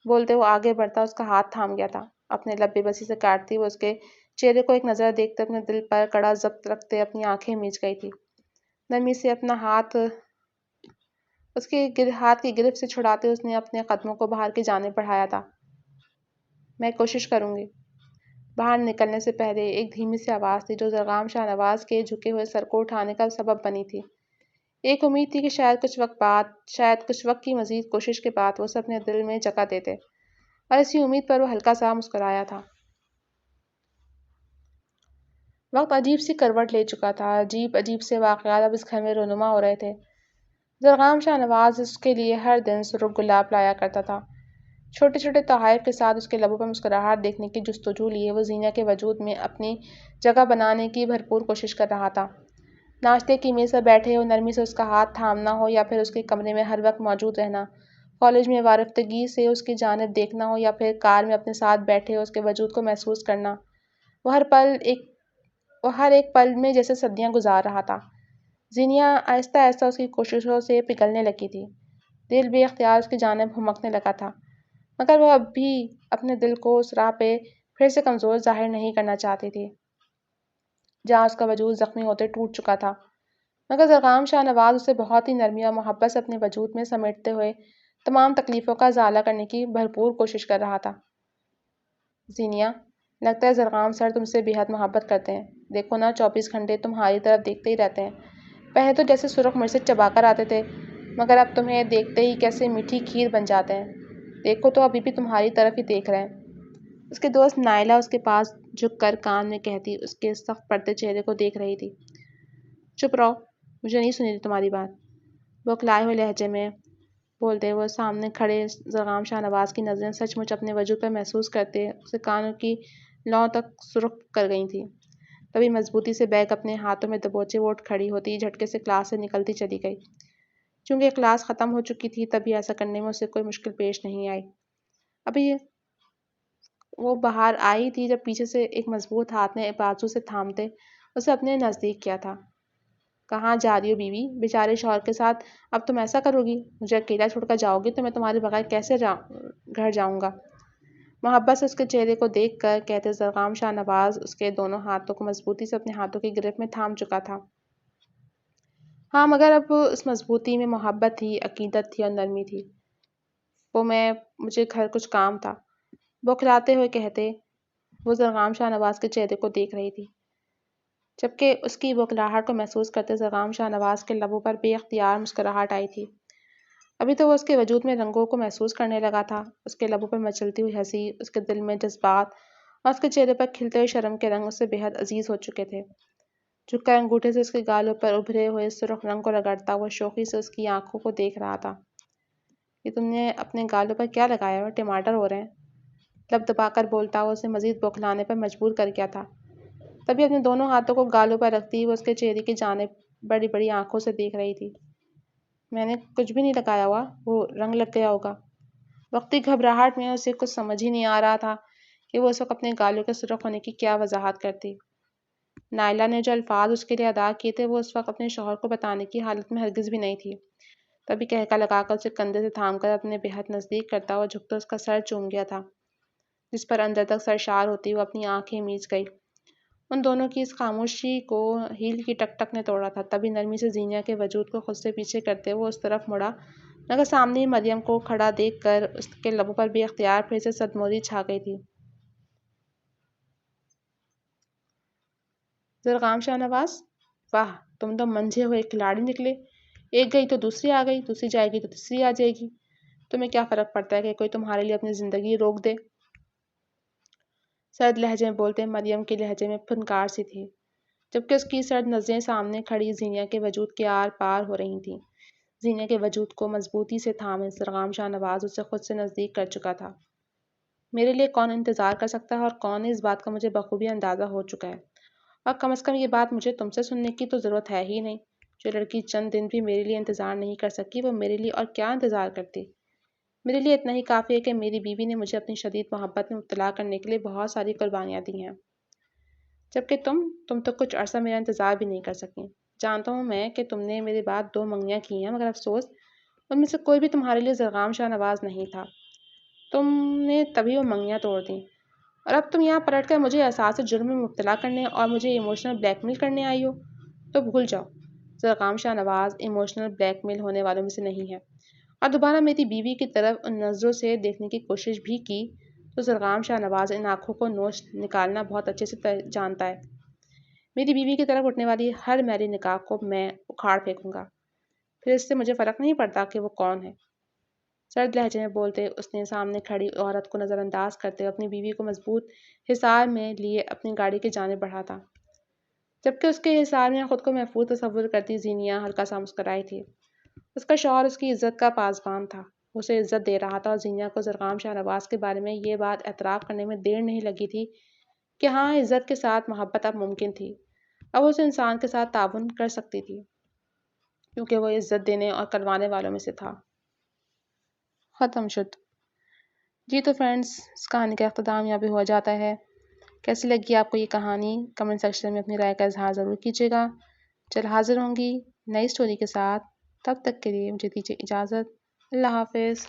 بولتے وہ آگے بڑھتا اس کا ہاتھ تھام گیا تھا۔ اپنے لب بے بسی سے کاٹتی وہ اس کے چہرے کو ایک نظر دیکھتے اپنے دل پر کڑا ضبط رکھتے اپنی آنکھیں میچ گئی تھی۔ نرمی سے اپنا ہاتھ اس کے ہاتھ کی گرفت سے چھڑاتے اس نے اپنے قدموں کو باہر کی جانب بڑھایا تھا۔ میں کوشش کروں گی۔ باہر نکلنے سے پہلے ایک دھیمی سی آواز تھی جو زرغام شاہ نواز کے جھکے ہوئے سر کو اٹھانے کا سبب بنی تھی۔ ایک امید تھی کہ شاید کچھ وقت کی مزید کوشش کے بعد وہ اسے اپنے دل میں جگہ دیتے، اور اسی امید پر وہ ہلکا سا مسکرایا تھا۔ وقت عجیب سی کروٹ لے چکا تھا۔ عجیب سے واقعات اب اس گھر میں رونما ہو رہے تھے۔ زرغام شاہ نواز اس کے لیے ہر دن سرخ گلاب لایا کرتا تھا۔ چھوٹے چھوٹے تحائف کے ساتھ اس کے لبوں پر مسکراہٹ دیکھنے کی جستجو لیے وہ زینہ کے وجود میں اپنی جگہ بنانے کی بھرپور کوشش کر رہا تھا۔ ناشتے کی میز پر بیٹھے ہو، نرمی سے اس کا ہاتھ تھامنا ہو یا پھر اس کے کمرے میں ہر وقت موجود رہنا، کالج میں وارفتگی سے اس کی جانب دیکھنا ہو یا پھر کار میں اپنے ساتھ بیٹھے ہو اس کے وجود کو محسوس کرنا، وہ ہر ایک پل میں جیسے صدیاں گزار رہا تھا۔ زینہ آہستہ آہستہ اس کی کوششوں سے پگھلنے لگی تھی۔ دل بے اختیار اس کی جانب ہمکنے لگا تھا، مگر وہ اب بھی اپنے دل کو اس راہ پہ پھر سے کمزور ظاہر نہیں کرنا چاہتی تھی جہاں اس کا وجود زخمی ہوتے ٹوٹ چکا تھا۔ مگر زرغام شاہ نواز اسے بہت ہی نرمی اور محبت سے اپنے وجود میں سمیٹتے ہوئے تمام تکلیفوں کا ازالہ کرنے کی بھرپور کوشش کر رہا تھا۔ زینیہ، لگتا ہے زرغام سر تم سے بے حد محبت کرتے ہیں۔ دیکھو نا، 24 گھنٹے تمہاری طرف دیکھتے ہی رہتے ہیں۔ پہلے تو جیسے سرخ مرچ چبا کر آتے تھے، مگر اب تمہیں دیکھتے ہی کیسے میٹھی کھیر بن جاتے ہیں۔ دیکھو تو ابھی بھی تمہاری طرف ہی دیکھ رہے ہیں۔ اس کے دوست نائلہ اس کے پاس جھک کر کان میں کہتی اس کے سخت پڑتے چہرے کو دیکھ رہی تھی۔ چپ رہو، مجھے نہیں سنی تمہاری بات۔ بوکھلائے ہوئے لہجے میں بولتے وہ سامنے کھڑے زرغام شاہ نواز کی نظریں سچ مچ اپنے وجود پر محسوس کرتے اسے کانوں کی لوؤں تک سرخ کر گئی تھیں۔ تبھی مضبوطی سے بیگ اپنے ہاتھوں میں دبوچے وہ اٹھ کھڑی ہوتی، جھٹکے سے کلاس سے نکلتی چلی گئی۔ چونکہ کلاس ختم ہو چکی تھی، تبھی ایسا کرنے میں اسے کوئی مشکل پیش نہیں آئی۔ ابھی وہ باہر آئی تھی جب پیچھے سے ایک مضبوط ہاتھ نے بازو سے تھامتے اسے اپنے نزدیک کیا تھا۔ کہاں جا رہی ہو بیوی؟ بیچارے شوہر کے ساتھ اب تم ایسا کرو گی؟ مجھے اکیلا چھوڑ کر جاؤ گی تو میں تمہارے بغیر کیسے گھر جاؤں گا؟ محبت سے اس کے چہرے کو دیکھ کر کہتے زرغام شاہ نواز اس کے دونوں ہاتھوں کو مضبوطی سے اپنے ہاتھوں کی گرفت میں تھام چکا تھا۔ ہاں، مگر اب اس مضبوطی میں محبت تھی، عقیدت تھی اور نرمی تھی۔ مجھے گھر کچھ کام تھا، بوکھلاتے ہوئے کہتے۔ وہ زرغام شاہ نواز کے چہرے کو دیکھ رہی تھی، جبکہ اس کی بوکھلاہٹ کو محسوس کرتے زرغام شاہ نواز کے لبوں پر بے اختیار مسکراہٹ آئی تھی۔ ابھی تو وہ اس کے وجود میں رنگوں کو محسوس کرنے لگا تھا، اس کے لبوں پر مچلتی ہوئی ہنسی، اس کے دل میں جذبات اور اس کے چہرے پر کھلتے ہوئے شرم کے رنگ اسے بے حد عزیز ہو چکے تھے۔ جھک کر انگوٹھے سے اس کے گالوں پر ابھرے ہوئے سرخ رنگ کو رگڑتا وہ شوخی سے اس کی آنکھوں کو دیکھ رہا تھا۔ یہ تم نے اپنے گالوں پر کیا لگایا ہوا؟ ٹماٹر ہو رہے ہیں؟ لب دبا کر بولتا وہ اسے مزید بوکھلانے پر مجبور کر گیا تھا۔ تبھی اپنے دونوں ہاتھوں کو گالوں پر رکھتی وہ اس کے چہرے کی جانب بڑی بڑی آنکھوں سے دیکھ رہی تھی۔ میں نے کچھ بھی نہیں لگایا ہوا، وہ رنگ لگ گیا ہوگا۔ وقتی گھبراہٹ میں اسے کچھ سمجھ ہی نہیں آ رہا تھا کہ وہ اس وقت اپنے گالوں کے سرخ ہونے کی کیا وضاحت کرتی۔ نائلہ نے جو الفاظ اس کے لیے ادا کیے تھے وہ اس وقت اپنے شوہر کو بتانے کی حالت میں ہرگز بھی نہیں تھی۔ تبھی کہکا لگا کر اسے کندھے سے تھام کر اپنے بے حد نزدیک کرتا ہوا جھکتا اس کا سر چوم گیا تھا، جس پر اندر تک سرشار ہوتی وہ اپنی آنکھیں میچ گئی۔ ان دونوں کی اس خاموشی کو ہیل کی ٹک ٹک نے توڑا تھا۔ تبھی نرمی سے زینیا کے وجود کو خود سے پیچھے کرتے وہ اس طرف مڑا، مگر سامنے مریم کو کھڑا دیکھ کر اس کے لبوں پر بے اختیار پھر سے صدموری چھا گئی تھی۔ زرغام شاہ نواز، واہ، تم تو منجھے ہوئے کھلاڑی نکلے۔ ایک گئی تو دوسری آ گئی، دوسری جائے گی تو تیسری آ جائے گی۔ تمہیں کیا فرق پڑتا ہے کہ کوئی تمہارے لیے اپنی زندگی روک دے؟ سرد لہجے میں بولتے مریم کے لہجے میں پھنکار سی تھی، جبکہ اس کی سرد نظریں سامنے کھڑی زینیا کے وجود کے آر پار ہو رہی تھیں۔ زینیا کے وجود کو مضبوطی سے تھامے زرغام شاہ نواز اسے خود سے نزدیک کر چکا تھا۔ میرے لیے کون انتظار کر سکتا ہے اور کون، اس بات کا مجھے بخوبی اندازہ ہو چکا ہے، اور کم از کم یہ بات مجھے تم سے سننے کی تو ضرورت ہے ہی نہیں۔ جو لڑکی چند دن بھی میرے لیے انتظار نہیں کر سکی وہ میرے لیے اور کیا انتظار کرتی؟ میرے لیے اتنا ہی کافی ہے کہ میری بیوی نے مجھے اپنی شدید محبت میں مبتلا کرنے کے لیے بہت ساری قربانیاں دی ہیں، جبکہ تم تو کچھ عرصہ میرا انتظار بھی نہیں کر سکی۔ جانتا ہوں میں کہ تم نے میرے بعد 2 منگنیاں کی ہیں، مگر افسوس ان میں سے کوئی بھی تمہارے لیے زرغام شاہ نواز نہیں تھا۔ تم نے تبھی وہ منگنیاں توڑ دیں، اور اب تم یہاں پلٹ کر مجھے احساس جرم میں مبتلا کرنے اور مجھے ایموشنل بلیک میل کرنے آئی ہو۔ تو بھول جاؤ، زرغام شاہ نواز ایموشنل بلیک میل ہونے والوں میں سے نہیں ہے، اور دوبارہ میری بیوی کی طرف ان نظروں سے دیکھنے کی کوشش بھی کی تو زرغام شاہ نواز ان آنکھوں کو نوچ نکالنا بہت اچھے سے جانتا ہے۔ میری بیوی کی طرف اٹھنے والی ہر میری نگاہ کو میں اکھاڑ پھینکوں گا، پھر اس سے مجھے فرق نہیں پڑتا کہ وہ کون ہے۔ سرد لہجے میں بولتے اس نے سامنے کھڑی عورت کو نظر انداز کرتے اپنی بیوی کو مضبوط حصار میں لیے اپنی گاڑی کی جانب بڑھا تھا، جبکہ اس کے حصار میں خود کو محفوظ تصور کرتی زینیا ہلکا سا مسکرائی تھی۔ اس کا شوہر اس کی عزت کا پاسبان تھا، اسے عزت دے رہا تھا، اور زینیا کو زرغام شاہ نواز کے بارے میں یہ بات اعتراف کرنے میں دیر نہیں لگی تھی کہ ہاں، عزت کے ساتھ محبت اب ممکن تھی، اب اس انسان کے ساتھ تعاون کر سکتی تھی، کیونکہ وہ عزت دینے اور کروانے والوں میں سے تھا۔ ختم شد۔ جی تو فرینڈز، اس کہانی کا اختتام یہاں پہ ہو جاتا ہے۔ کیسی لگی آپ کو یہ کہانی؟ کمنٹ سیکشن میں اپنی رائے کا اظہار ضرور کیجیے گا۔ چل حاضر ہوں گی نئی سٹوری کے ساتھ، تب تک کے لیے مجھے دیجیے اجازت۔ اللہ حافظ۔